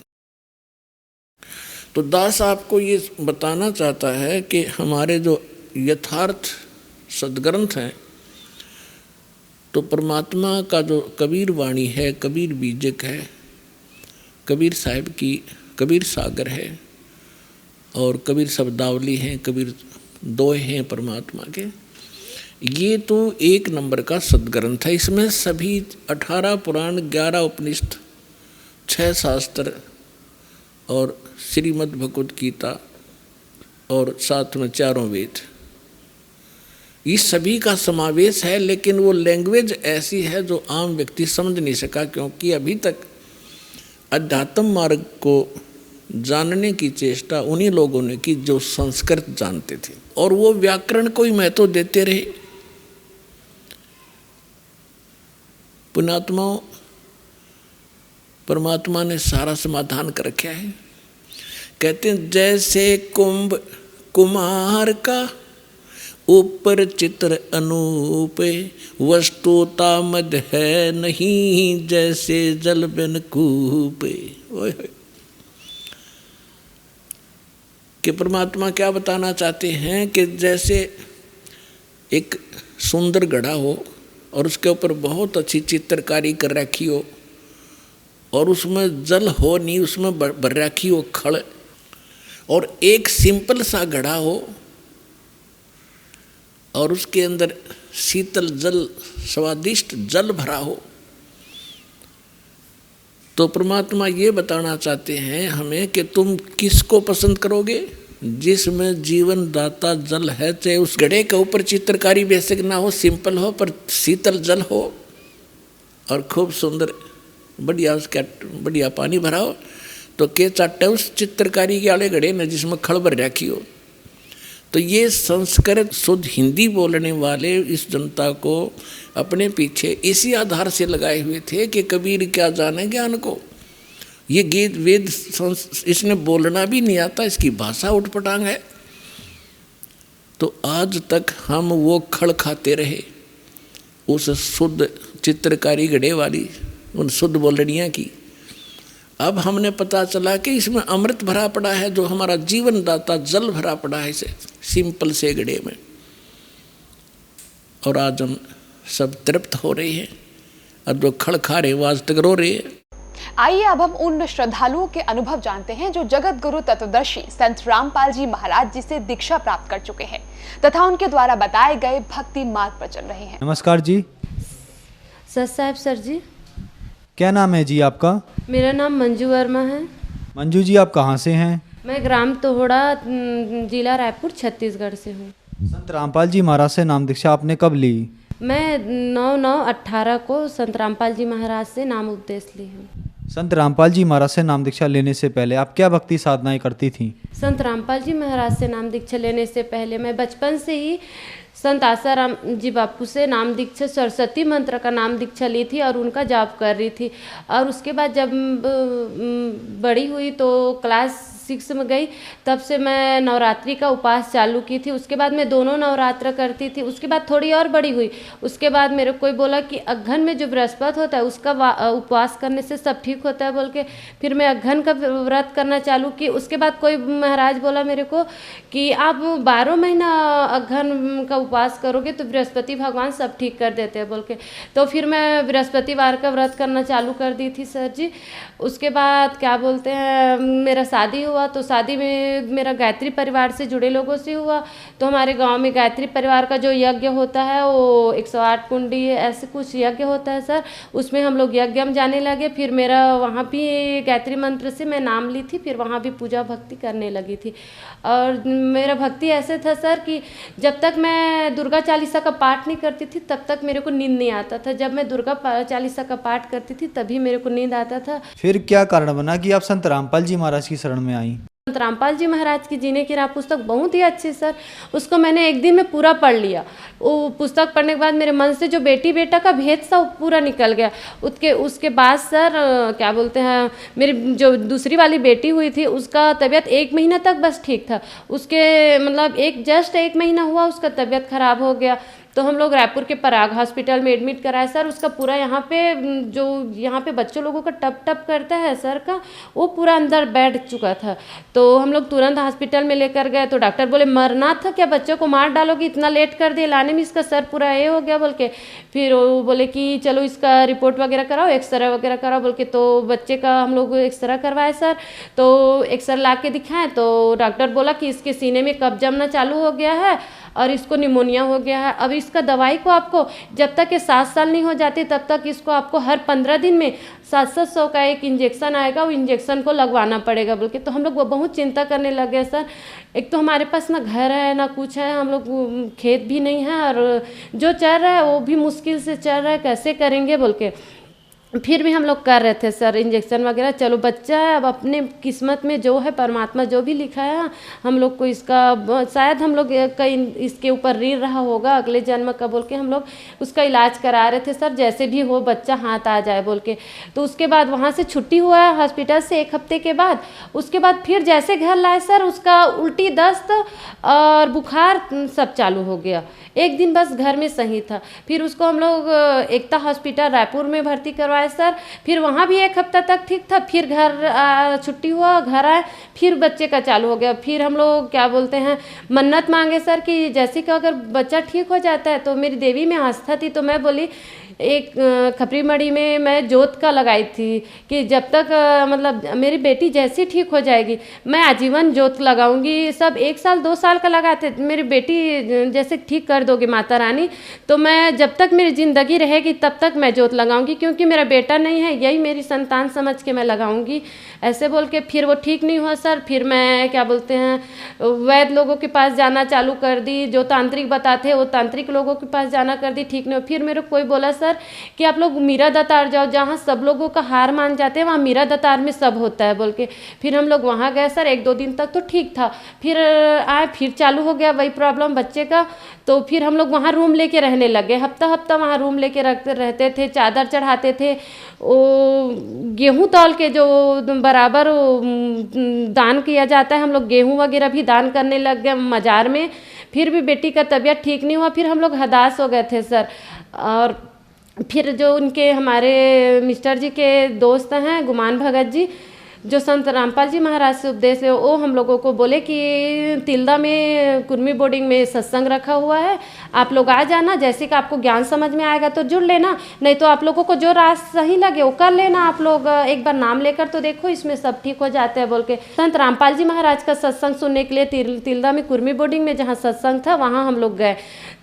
Speaker 2: तो दास आपको ये बताना चाहता है कि हमारे जो यथार्थ सदग्रंथ हैं, तो परमात्मा का जो कबीर वाणी है, कबीर बीजक है, कबीर साहिब की कबीर सागर है, और कबीर शब्दावली हैं, कबीर दोहे हैं परमात्मा के, ये तो एक नंबर का सदग्रंथ है। इसमें सभी 18 पुराण, 11 उपनिषद, 6 शास्त्र और श्रीमद् भगवद गीता और साथ में 4 वेद, इस सभी का समावेश है। लेकिन वो लैंग्वेज ऐसी है जो आम व्यक्ति समझ नहीं सका, क्योंकि अभी तक अध्यात्म मार्ग को जानने की चेष्टा उन्हीं लोगों ने की जो संस्कृत जानते थे, और वो व्याकरण को ही महत्व देते रहे। पुण्यात्माओं, परमात्मा ने सारा समाधान कर रखा है। कहते हैं जैसे कुंभ कुमार का ऊपर चित्र अनूप, वस्तुता मद है नहीं जैसे जल बिन कूप। कि परमात्मा क्या बताना चाहते हैं कि जैसे एक सुंदर घड़ा हो और उसके ऊपर बहुत अच्छी चित्रकारी कर रखी हो, और उसमें जल हो नहीं, उसमें भर रखी हो खड़, और एक सिंपल सा घड़ा हो और उसके अंदर शीतल जल, स्वादिष्ट जल भरा हो, तो परमात्मा ये बताना चाहते हैं हमें कि तुम किसको पसंद करोगे, जिसमें जीवन दाता जल है। चाहे उस घड़े के ऊपर चित्रकारी बेसिक ना हो, सिंपल हो, पर शीतल जल हो और खूब सुंदर बढ़िया उसका बढ़िया पानी भरा हो, तो के चाटे उस चित्रकारी के आले घड़े में जिसमें खड़ भर रखी हो। तो ये संस्कृत शुद्ध हिंदी बोलने वाले इस जनता को अपने पीछे इसी आधार से लगाए हुए थे कि कबीर क्या जाने ज्ञान को, ये गीत वेद इसने बोलना भी नहीं आता, इसकी भाषा उठपटांग है। तो आज तक हम वो खड़ खाते रहे उस शुद्ध चित्रकारी घड़े वाली उन शुद्ध बोलनिया की। अब हमने पता चला कि इसमें अमृत भरा पड़ा है, जो हमारा जीवन दाता जल भरा पड़ा है इसे सिंपल से घड़े में। और आज हम सब तृप्त हो रहे हैं, और जो खड़खा रहे वो आज तक रो रहे हैं।
Speaker 3: आइए अब हम उन श्रद्धालुओं के अनुभव जानते हैं जो जगत गुरु तत्वदर्शी संत रामपाल जी महाराज जी से दीक्षा प्राप्त कर चुके हैं तथा उनके द्वारा बताए गए भक्ति मार्ग पर चल रहे हैं।
Speaker 4: नमस्कार जी।
Speaker 5: सर साहब सर जी।
Speaker 4: क्या नाम है जी आपका?
Speaker 5: मेरा नाम मंजू वर्मा है।
Speaker 4: मंजू जी, आप कहाँ से हैं?
Speaker 5: मैं ग्राम तोहड़ा, जिला रायपुर, छत्तीसगढ़ से हूँ।
Speaker 4: संत रामपाल जी महाराज से नाम दीक्षा आपने कब ली?
Speaker 5: मैं 9/9/18 को संत रामपाल जी महाराज से नाम उपदेश ली हूँ।
Speaker 4: संत रामपाल जी महाराज से नाम दीक्षा लेने से पहले आप क्या भक्ति साधनाएं करती थीं?
Speaker 5: संत रामपाल जी महाराज से नाम दीक्षा लेने से पहले मैं बचपन से ही संत आसाराम जी बापू से नाम दीक्षा, सरस्वती मंत्र का नाम दीक्षा ली थी और उनका जाप कर रही थी। और उसके बाद जब बड़ी हुई तो क्लास 6 में गई, तब से मैं नवरात्रि का उपास चालू की थी। उसके बाद मैं दोनों नवरात्र करती थी। उसके बाद थोड़ी और बड़ी हुई, उसके बाद मेरे कोई बोला कि अघन में जो बृहस्पति होता है उसका उपवास करने से सब ठीक होता है बोल के फिर मैं अघन का व्रत करना चालू की। उसके बाद कोई महाराज बोला मेरे को कि आप 12 महीना अघन का उपवास करोगे तो बृहस्पति भगवान सब ठीक कर देते हैं बोल के। तो फिर मैं बृहस्पतिवार का व्रत करना चालू कर दी थी सर जी। उसके बाद क्या बोलते हैं, मेरा शादी हुआ तो शादी में मेरा गायत्री परिवार से जुड़े लोगों से हुआ। तो हमारे गांव में गायत्री परिवार का जो यज्ञ होता है वो 108 कुंडी ऐसे कुछ यज्ञ होता है सर, उसमें हम लोग यज्ञ में जाने लगे। फिर मेरा वहाँ भी गायत्री मंत्र से मैं नाम ली थी, फिर वहाँ भी पूजा भक्ति करने लगी थी। और मेरा भक्ति ऐसे था सर कि जब तक मैं दुर्गा चालीसा का पाठ नहीं करती थी तब तक मेरे को नींद नहीं आता था। जब मैं दुर्गा चालीसा का पाठ करती थी तभी मेरे को नींद आता था।
Speaker 4: फिर क्या कारण बना कि आप संत रामपाल जी महाराज की शरण में आई?
Speaker 5: संत रामपाल जी महाराज की जीने की राह पुस्तक बहुत ही अच्छी सर, उसको मैंने एक दिन में पूरा पढ़ लिया। वो पुस्तक पढ़ने के बाद मेरे मन से जो बेटी बेटा का भेद था वो पूरा निकल गया। उसके बाद सर क्या बोलते हैं, मेरी जो दूसरी वाली बेटी हुई थी उसका तबीयत 1 महीना तक बस ठीक था। उसके मतलब जस्ट 1 महीना हुआ उसका तबीयत खराब हो गया। तो हम लोग रायपुर के पराग हॉस्पिटल में एडमिट कराए सर। उसका पूरा यहाँ पे बच्चों लोगों का टप टप करता है सर का, वो पूरा अंदर बैठ चुका था। तो हम लोग तुरंत हॉस्पिटल में लेकर गए तो डॉक्टर बोले मरना था क्या, बच्चों को मार डालोगी, इतना लेट कर दिए लाने में, इसका सर पूरा ये हो गया बोल के। फिर वो बोले कि चलो इसका रिपोर्ट वगैरह कराओ, एक्सरे वगैरह कराओ बोल के। तो बच्चे का हम लोग एक्सरे करवाए सर। तो एक्सरे ला के दिखाएं तो डॉक्टर बोला कि इसके सीने में कब्ज जमना चालू हो गया है और इसको निमोनिया हो गया है। अब इसका दवाई को आपको जब तक ये 7 साल नहीं हो जाती तब तक इसको आपको हर 15 दिन में 700 का एक इंजेक्शन आएगा, वो इंजेक्शन को लगवाना पड़ेगा बोल के। तो हम लोग वो बहुत चिंता करने लगे सर। एक तो हमारे पास ना घर है ना कुछ है, हम लोग खेत भी नहीं है और जो चल रहा है वो भी मुश्किल से चल रहा है, कैसे करेंगे बोल के। फिर भी हम लोग कर रहे थे सर इंजेक्शन वगैरह। चलो बच्चा है, अब अपने किस्मत में जो है परमात्मा जो भी लिखा है हम लोग को इसका शायद हम लोग कहीं इसके ऊपर ऋण रहा होगा अगले जन्म का बोल के हम लोग उसका इलाज करा रहे थे सर, जैसे भी हो बच्चा हाथ आ जाए बोल के। तो उसके बाद वहाँ से छुट्टी हुआ है हॉस्पिटल से 1 हफ्ते के बाद। उसके बाद फिर जैसे घर लाए सर उसका उल्टी दस्त और बुखार सब चालू हो गया। 1 दिन बस घर में सही था। फिर उसको हम लोग एकता हॉस्पिटल रायपुर में भर्ती करवाए सर। फिर वहाँ भी 1 हफ्ता तक ठीक था। फिर घर छुट्टी हुआ, घर आए, फिर बच्चे का चालू हो गया। फिर हम लोग क्या बोलते हैं मन्नत मांगे सर कि जैसे कि अगर बच्चा ठीक हो जाता है तो मेरी देवी में आस्था थी। तो मैं बोली एक खपरी मड़ी में मैं जोत का लगाई थी कि जब तक मतलब मेरी बेटी जैसी ठीक हो जाएगी मैं आजीवन जोत लगाऊंगी। सब 1 साल 2 साल का लगाते, मेरी बेटी जैसे ठीक कर दोगे माता रानी तो मैं जब तक मेरी ज़िंदगी रहेगी तब तक मैं जोत लगाऊंगी, क्योंकि मेरा बेटा नहीं है, यही मेरी संतान समझ के मैं लगाऊंगी ऐसे बोल के। फिर वो ठीक नहीं हुआ सर। फिर मैं क्या बोलते हैं वैद्य लोगों के पास जाना चालू कर दी, जो तांत्रिक बताते वो तांत्रिक लोगों के पास जाना कर दी, ठीक नहीं। फिर मेरे कोई बोला सर कि आप लोग मीरा दातार जाओ, जहाँ सब लोगों का हार मान जाते हैं वहाँ मीरा दातार में सब होता है बोल के। फिर हम लोग वहाँ गए सर। 1-2 दिन तक तो ठीक था। फिर आए, फिर चालू हो गया वही प्रॉब्लम बच्चे का। तो फिर हम लोग वहाँ रूम लेके रहने लगे, हफ्ता वहाँ रूम लेके रहते थे, चादर चढ़ाते थे, वो गेहूँ तौल के जो बराबर दान किया जाता है हम लोग गेहूँ वगैरह भी दान करने लग गए मजार में। फिर भी बेटी का तबीयत ठीक नहीं हुआ। फिर हम लोग हदास हो गए थे सर। और फिर जो उनके हमारे मिस्टर जी के दोस्त हैं गुमान भगत जी, जो संत रामपाल जी महाराज से उपदेश है, वो हम लोगों को बोले कि तिल्दा में कुर्मी बोर्डिंग में सत्संग रखा हुआ है, आप लोग आ जाना, जैसे कि आपको ज्ञान समझ में आएगा तो जुड़ लेना, नहीं तो आप लोगों को जो रास्ता सही लगे वो कर लेना, आप लोग एक बार नाम लेकर तो देखो, इसमें सब ठीक हो जाते हैं बोल के। संत रामपाल जी महाराज का सत्संग सुनने के लिए तिल्दा में कुर्मी बोर्डिंग में जहाँ सत्संग था वहाँ हम लोग गए।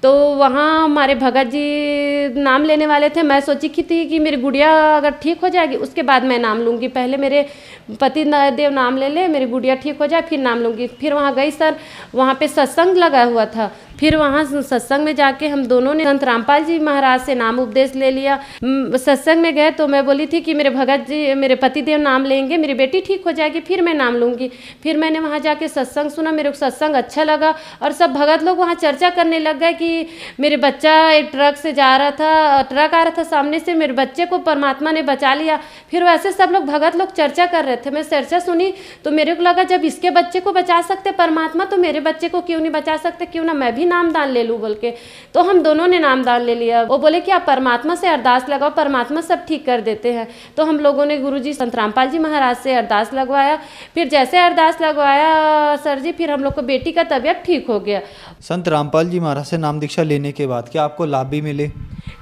Speaker 5: तो वहाँ हमारे भगत जी नाम लेने वाले थे। मैं सोची थी कि मेरी गुड़िया अगर ठीक हो जाएगी उसके बाद मैं नाम लूँगी, पहले मेरे पति देव नाम ले, मेरी गुड़िया ठीक हो जाए फिर नाम लूँगी। फिर वहाँ गई सर, वहाँ पे सत्संग लगा हुआ था। फिर वहाँ सत्संग में जाके हम दोनों ने संत रामपाल जी महाराज से नाम उपदेश ले लिया। सत्संग में गए तो मैं बोली थी कि मेरे भगत जी, मेरे पति देव नाम लेंगे, मेरी बेटी ठीक हो जाएगी फिर मैं नाम लूँगी। फिर मैंने वहाँ जाके सत्संग सुना, मेरे को सत्संग अच्छा लगा और सब भगत लोग वहाँ चर्चा करने लग गए कि मेरे बच्चा एक ट्रक से जा रहा था, ट्रक आ रहा था सामने से, मेरे बच्चे को परमात्मा ने बचा लिया। फिर वैसे सब लोग भगत लोग चर्चा कर रहे थे, मैं चर्चा सुनी तो मेरे को लगा जब इसके बच्चे को बचा सकते परमात्मा तो मेरे बच्चे को क्यों नहीं बचा सकते, क्यों ना मैं भी नामदान ले लूँ बोल के। तो हम दोनों ने नामदान ले लिया। वो बोले कि आप परमात्मा से अरदास लगाओ, परमात्मा सब ठीक कर देते हैं। तो हम लोगों ने गुरुजी संत रामपाल जी महाराज से अरदास लगवाया। फिर जैसे अरदास लगवाया सर जी, फिर हम लोग को बेटी का तबीयत ठीक हो गया।
Speaker 4: संत रामपाल जी महाराज से नाम दीक्षा लेने के बाद क्या आपको लाभ भी मिले?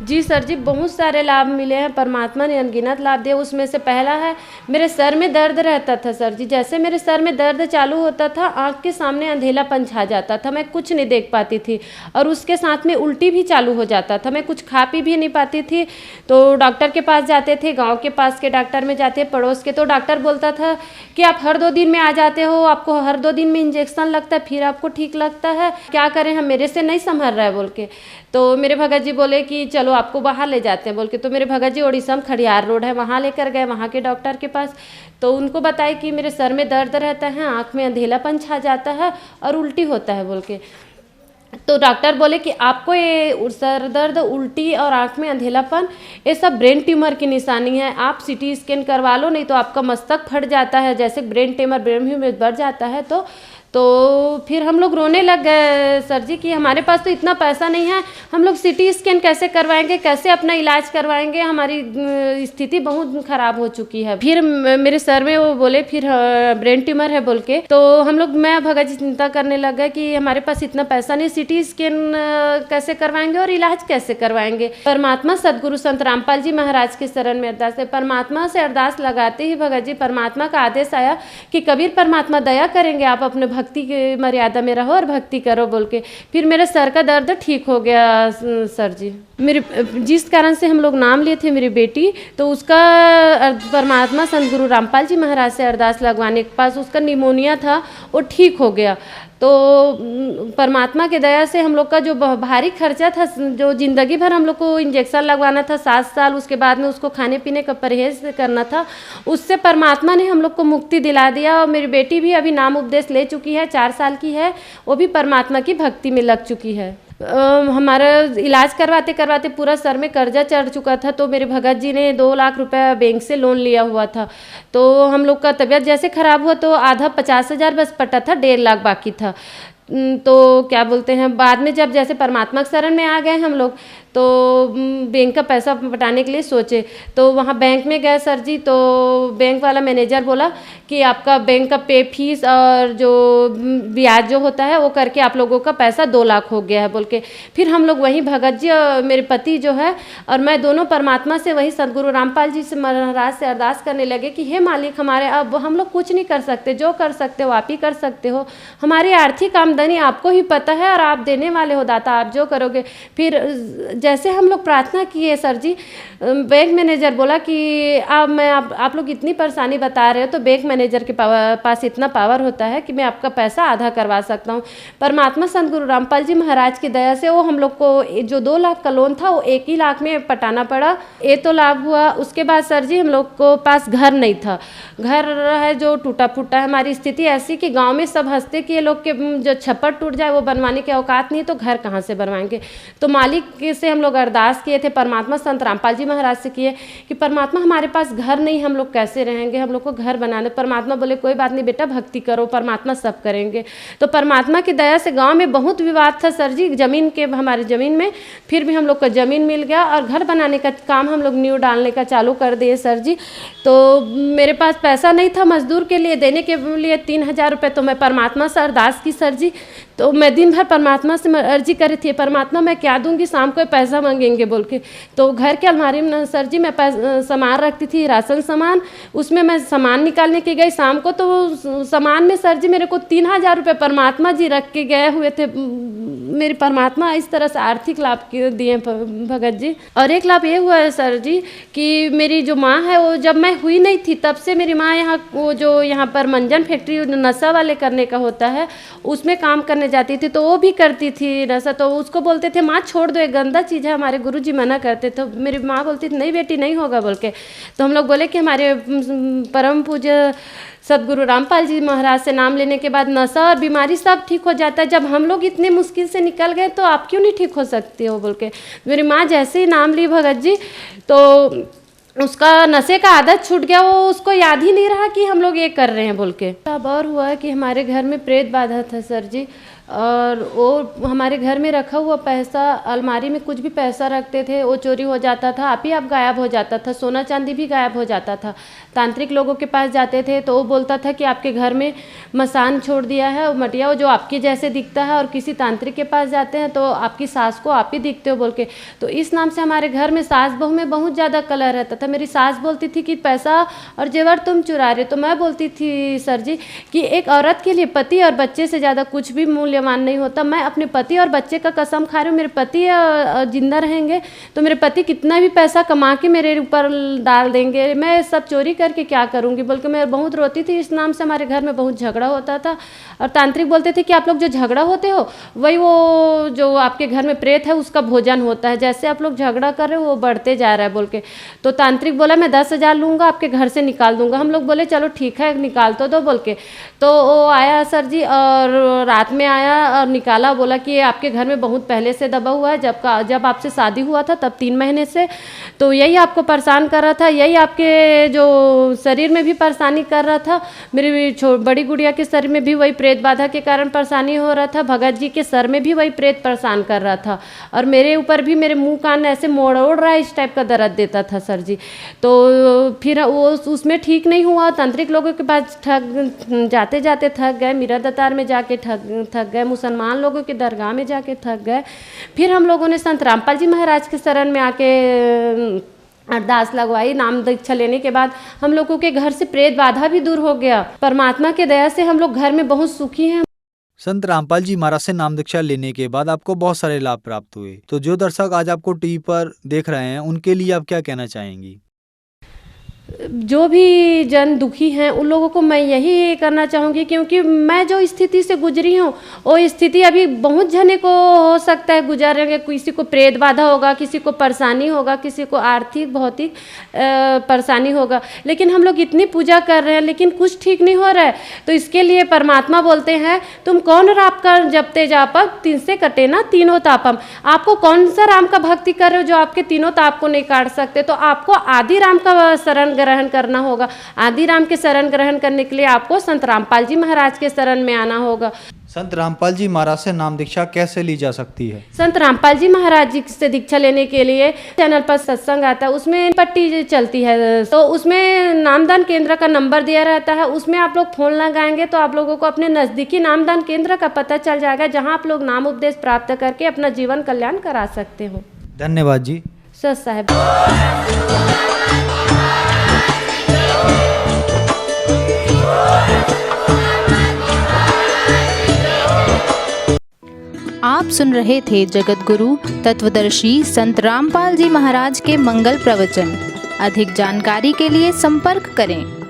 Speaker 5: जी सर जी, बहुत सारे लाभ मिले हैं, परमात्मा ने अनगिनत लाभ दिए। उसमें से पहला है, मेरे सर में दर्द रहता था सर जी, जैसे मेरे सर में दर्द चालू होता था आँख के सामने अंधेलापन छा जाता था, मैं कुछ नहीं देख पाती थी और उसके साथ में उल्टी भी चालू हो जाता था, मैं कुछ खा पी भी नहीं पाती थी। तो डॉक्टर के पास जाते थे, गाँव के पास के डॉक्टर में जाते, पड़ोस के, तो डॉक्टर बोलता था कि आप हर 2 दिन में आ जाते हो, आपको हर 2 दिन में इंजेक्शन लगता है फिर आपको ठीक लगता है, क्या करें हम, मेरे से नहीं संभल रहा है बोल के। तो मेरे भगत जी बोले कि चलो आपको बाहर ले जाते हैं बोल के। तो मेरे भगत जी ओडिशा में खड़ियार रोड है वहाँ लेकर गए, वहाँ के डॉक्टर के पास। तो उनको बताया कि मेरे सर में दर्द रहता है, आँख में अंधेलापन छा जाता है और उल्टी होता है बोल के। तो डॉक्टर बोले कि आपको ये सर दर्द, उल्टी और आँख में अंधेलापन ये सब ब्रेन ट्यूमर की निशानी है, आप सीटी स्कैन करवा लो, नहीं तो आपका मस्तक फट जाता है, जैसे ब्रेन ट्यूमर ब्रेन में बढ़ जाता है। तो फिर हम लोग रोने लग गए सर जी कि हमारे पास तो इतना पैसा नहीं है, हम लोग सीटी स्कैन कैसे करवाएंगे, कैसे अपना इलाज करवाएंगे, हमारी स्थिति बहुत ख़राब हो चुकी है। फिर मेरे सर में वो बोले फिर ब्रेन ट्यूमर है बोल के। तो हम लोग, मैं भगत जी चिंता करने लग गए कि हमारे पास इतना पैसा नहीं, सीटी स्कैन कैसे करवाएंगे और इलाज कैसे करवाएंगे। परमात्मा सदगुरु संत रामपाल जी महाराज के शरण में अरदास है। परमात्मा से अरदास लगाते ही भगत जी, परमात्मा का आदेश आया कि कबीर परमात्मा दया करेंगे, आप अपने भक्ति की मर्यादा में रहो और भक्ति करो बोल के। फिर मेरे सर का दर्द ठीक हो गया सर जी। मेरे जिस कारण से हम लोग नाम लिए थे मेरी बेटी, तो उसका परमात्मा संत गुरु रामपाल जी महाराज से अरदास लगवाने के पास उसका निमोनिया था वो ठीक हो गया। तो परमात्मा के दया से हम लोग का जो भारी खर्चा था, जो ज़िंदगी भर हम लोग को इंजेक्शन लगवाना था 7 साल, उसके बाद में उसको खाने पीने का परहेज करना था, उससे परमात्मा ने हम लोग को मुक्ति दिला दिया। और मेरी बेटी भी अभी नाम उपदेश ले चुकी है, 4 साल की है, वो भी परमात्मा की भक्ति में लग चुकी है। हमारा इलाज करवाते करवाते पूरा सर में कर्जा चढ़ चुका था। तो मेरे भगत जी ने 2 लाख रुपया बैंक से लोन लिया हुआ था। तो हम लोग का तबीयत जैसे ख़राब हुआ तो आधा 50,000 बस पटा था, 1.5 लाख बाकी था। तो क्या बोलते हैं, बाद में जब जैसे परमात्मा के शरण में आ गए हम लोग, तो बैंक का पैसा पटाने के लिए सोचे। तो वहाँ बैंक में गए सर जी, तो बैंक वाला मैनेजर बोला कि आपका बैंक का पे फीस और जो ब्याज जो होता है वो करके आप लोगों का पैसा 2 लाख हो गया है बोल के। फिर हम लोग वहीं भगत जी और मेरे पति जो है और मैं दोनों परमात्मा से वही सदगुरु रामपाल जी से महाराज से अरदास करने लगे कि हे मालिक, हमारे अब हम लोग कुछ नहीं कर सकते, जो कर सकते हो आप ही कर सकते हो, हमारी आर्थिक आमदनी आपको ही पता है और आप देने वाले हो दाता, आप जो करोगे। फिर जैसे हम लोग प्रार्थना किए सर जी, बैंक मैनेजर बोला कि आप लोग इतनी परेशानी बता रहे हो तो बैंक मैनेजर के पास इतना पावर होता है कि मैं आपका पैसा आधा करवा सकता हूँ। परमात्मा संत गुरु रामपाल जी महाराज की दया से वो हम लोग को जो 2 लाख का लोन था वो 1 ही लाख में पटाना पड़ा, ये तो लाभ हुआ। उसके बाद सर जी हम लोग को पास घर नहीं था, घर है जो टूटा फूटा है, हमारी स्थिति ऐसी कि गाँव में सब हंसते कि ये लोग के जो छप्पर टूट जाए वो बनवाने की औकात नहीं है तो घर कहाँ से बनवाएंगे। तो मालिक से हम लोग अरदास किए थे, परमात्मा संत रामपाल जी महाराज से किए कि परमात्मा हमारे पास घर नहीं, हम लोग कैसे रहेंगे, हम लोग को घर बनाने। परमात्मा बोले कोई बात नहीं बेटा, भक्ति करो, परमात्मा सब करेंगे। तो परमात्मा की दया से गाँव में बहुत विवाद था सर जी ज़मीन के, हमारे ज़मीन में, फिर भी हम लोग को ज़मीन मिल गया और घर बनाने का काम हम लोग नींव डालने का चालू कर दिए सर जी। तो मेरे पास पैसा नहीं था मजदूर के लिए देने के लिए 3000 रुपये, तो मैं परमात्मा से अरदास की सर जी। तो मैं दिन भर परमात्मा से अर्जी करी थी, परमात्मा मैं क्या दूंगी, शाम को पैसा मांगेंगे बोल के। तो घर के अलमारी में सर जी मैं सामान रखती थी, राशन सामान, उसमें मैं सामान निकालने के गई शाम को, तो सामान में सर जी मेरे को 3000 रुपये परमात्मा जी रख के गए हुए थे। मेरी परमात्मा इस तरह से आर्थिक लाभ दिए भगत जी। और एक लाभ ये हुआ है सर जी कि मेरी जो माँ है वो जब मैं हुई नहीं थी तब से मेरी माँ यहाँ, वो जो यहाँ पर मंजन फैक्ट्री नशा वाले करने का होता है उसमें काम करने जाती थी, तो वो भी करती थी नशा। तो उसको बोलते थे माँ छोड़ दो, एक गंदा चीज़ है, हमारे गुरुजी मना करते। तो मेरी माँ बोलती थी नहीं बेटी नहीं होगा बोल के। तो हम लोग बोले कि हमारे परम पूज्य सदगुरु रामपाल जी महाराज से नाम लेने के बाद नशा और बीमारी सब ठीक हो जाता है। जब हम लोग इतने मुश्किल से निकल गए तो आप क्यों नहीं ठीक हो सकते हो बोल के। मेरी माँ जैसे ही नाम ली भगत जी तो उसका नशे का आदत छूट गया, वो उसको याद ही नहीं रहा कि हम लोग ये कर रहे हैं बोल के। अब और हुआ कि हमारे घर में प्रेत बाधा था सर जी, और वो हमारे घर में रखा हुआ पैसा, अलमारी में कुछ भी पैसा रखते थे वो चोरी हो जाता था, आप ही आप गायब हो जाता था, सोना चांदी भी गायब हो जाता था। तांत्रिक लोगों के पास जाते थे तो वो बोलता था कि आपके घर में मसान छोड़ दिया है, वो मटिया वो जो आपके जैसे दिखता है, और किसी तांत्रिक के पास जाते हैं तो आपकी सास को आप ही दिखते हो बोल के। तो इस नाम से हमारे घर में सास बहू में बहुत ज़्यादा कलह रहता था। मेरी सास बोलती थी कि पैसा और जेवर तुम चुरा रहे, तो मैं बोलती थी सर जी कि एक औरत के लिए पति और बच्चे से ज़्यादा कुछ भी मूल्यवान नहीं होता। मैं अपने पति और बच्चे का कसम खा रही हूँ, मेरे पति जिंदा रहेंगे तो मेरे पति कितना भी पैसा कमा के मेरे ऊपर डाल देंगे, मैं सब चोरी करके क्या करूँगी बोल के मैं बहुत रोती थी। इस नाम से हमारे घर में बहुत झगड़ा होता था। और तांत्रिक बोलते थे कि आप लोग जो झगड़ा होते हो वही वो जो आपके घर में प्रेत है उसका भोजन होता है, जैसे आप लोग झगड़ा कर रहे हो वो बढ़ते जा रहा है बोल के। तो तांत्रिक बोला मैं 10,000 लूँगा, आपके घर से निकाल दूंगा। हम लोग बोले चलो ठीक है निकाल तो दो बोल के। तो वो आया सर जी और रात में आया और निकाला, बोला कि आपके घर में बहुत पहले से दबा हुआ है, जब आपसे शादी हुआ था तब 3 महीने से, तो यही आपको परेशान कर रहा था, यही आपके जो शरीर में भी परेशानी कर रहा था। मेरी बड़ी गुड़िया के शरीर में भी वही प्रेत बाधा के कारण परेशानी हो रहा था, भगत जी के सर में भी वही प्रेत परेशान कर रहा था, और मेरे ऊपर भी मेरे मुंह कान ऐसे मोड़ रहा है, इस टाइप का दर्द देता था सर जी। तो फिर वो उसमें ठीक नहीं हुआ, तांत्रिक लोगों के पास जाते जाते थक गए, मीरा दतार में जाके थक गए, मुसलमान लोगों के दरगाह में जाके थक गए। फिर हम लोगों ने संत रामपाल जी महाराज के शरण में आके अरदास लगवाई। नाम दीक्षा लेने के बाद हम लोगों के घर से प्रेत बाधा भी दूर हो गया। परमात्मा के दया से हम लोग घर में बहुत सुखी हैं।
Speaker 4: संत रामपाल जी महाराज से नाम दीक्षा लेने के बाद आपको बहुत सारे लाभ प्राप्त हुए, तो जो दर्शक आज आपको टीवी पर देख रहे हैं उनके लिए आप क्या कहना चाहेंगी?
Speaker 5: जो भी जन दुखी हैं उन लोगों को मैं यही करना चाहूँगी, क्योंकि मैं जो स्थिति से गुजरी हूँ वो स्थिति अभी बहुत जने को हो सकता है गुजरेंगे। किसी को प्रेत बाधा होगा, किसी को परेशानी होगा, किसी को आर्थिक भौतिक परेशानी होगा, लेकिन हम लोग इतनी पूजा कर रहे हैं लेकिन कुछ ठीक नहीं हो रहा है। तो इसके लिए परमात्मा बोलते हैं तुम कौन राम का जपते जापक 3 से कटे ना तीनों तापम। आपको कौन सा राम का भक्ति कर रहे हो जो आपके तीनों ताप को नहीं काट सकते? तो आपको आदि राम का शरण ग्रहण करना होगा। आदि राम के शरण ग्रहण करने के लिए आपको संत रामपाल जी महाराज के शरण में आना होगा।
Speaker 4: संत रामपाल जी महाराज से नाम दीक्षा कैसे ली जा सकती है?
Speaker 5: संत रामपाल जी महाराज जी से दीक्षा लेने के लिए चैनल पर सत्संग आता है, उसमें पट्टी चलती है, तो उसमें नामदान केंद्र का नंबर दिया रहता है, उसमें आप लोग फोन लगाएंगे तो आप लोगों को अपने नज़दीकी नामदान केंद्र का पता चल जाएगा, जहाँ आप लोग नाम उपदेश प्राप्त करके अपना जीवन कल्याण करा सकते हो।
Speaker 4: धन्यवाद जी।
Speaker 5: सर साहब।
Speaker 6: आप सुन रहे थे जगत गुरु तत्वदर्शी संत रामपाल जी महाराज के मंगल प्रवचन। अधिक जानकारी के लिए संपर्क करें।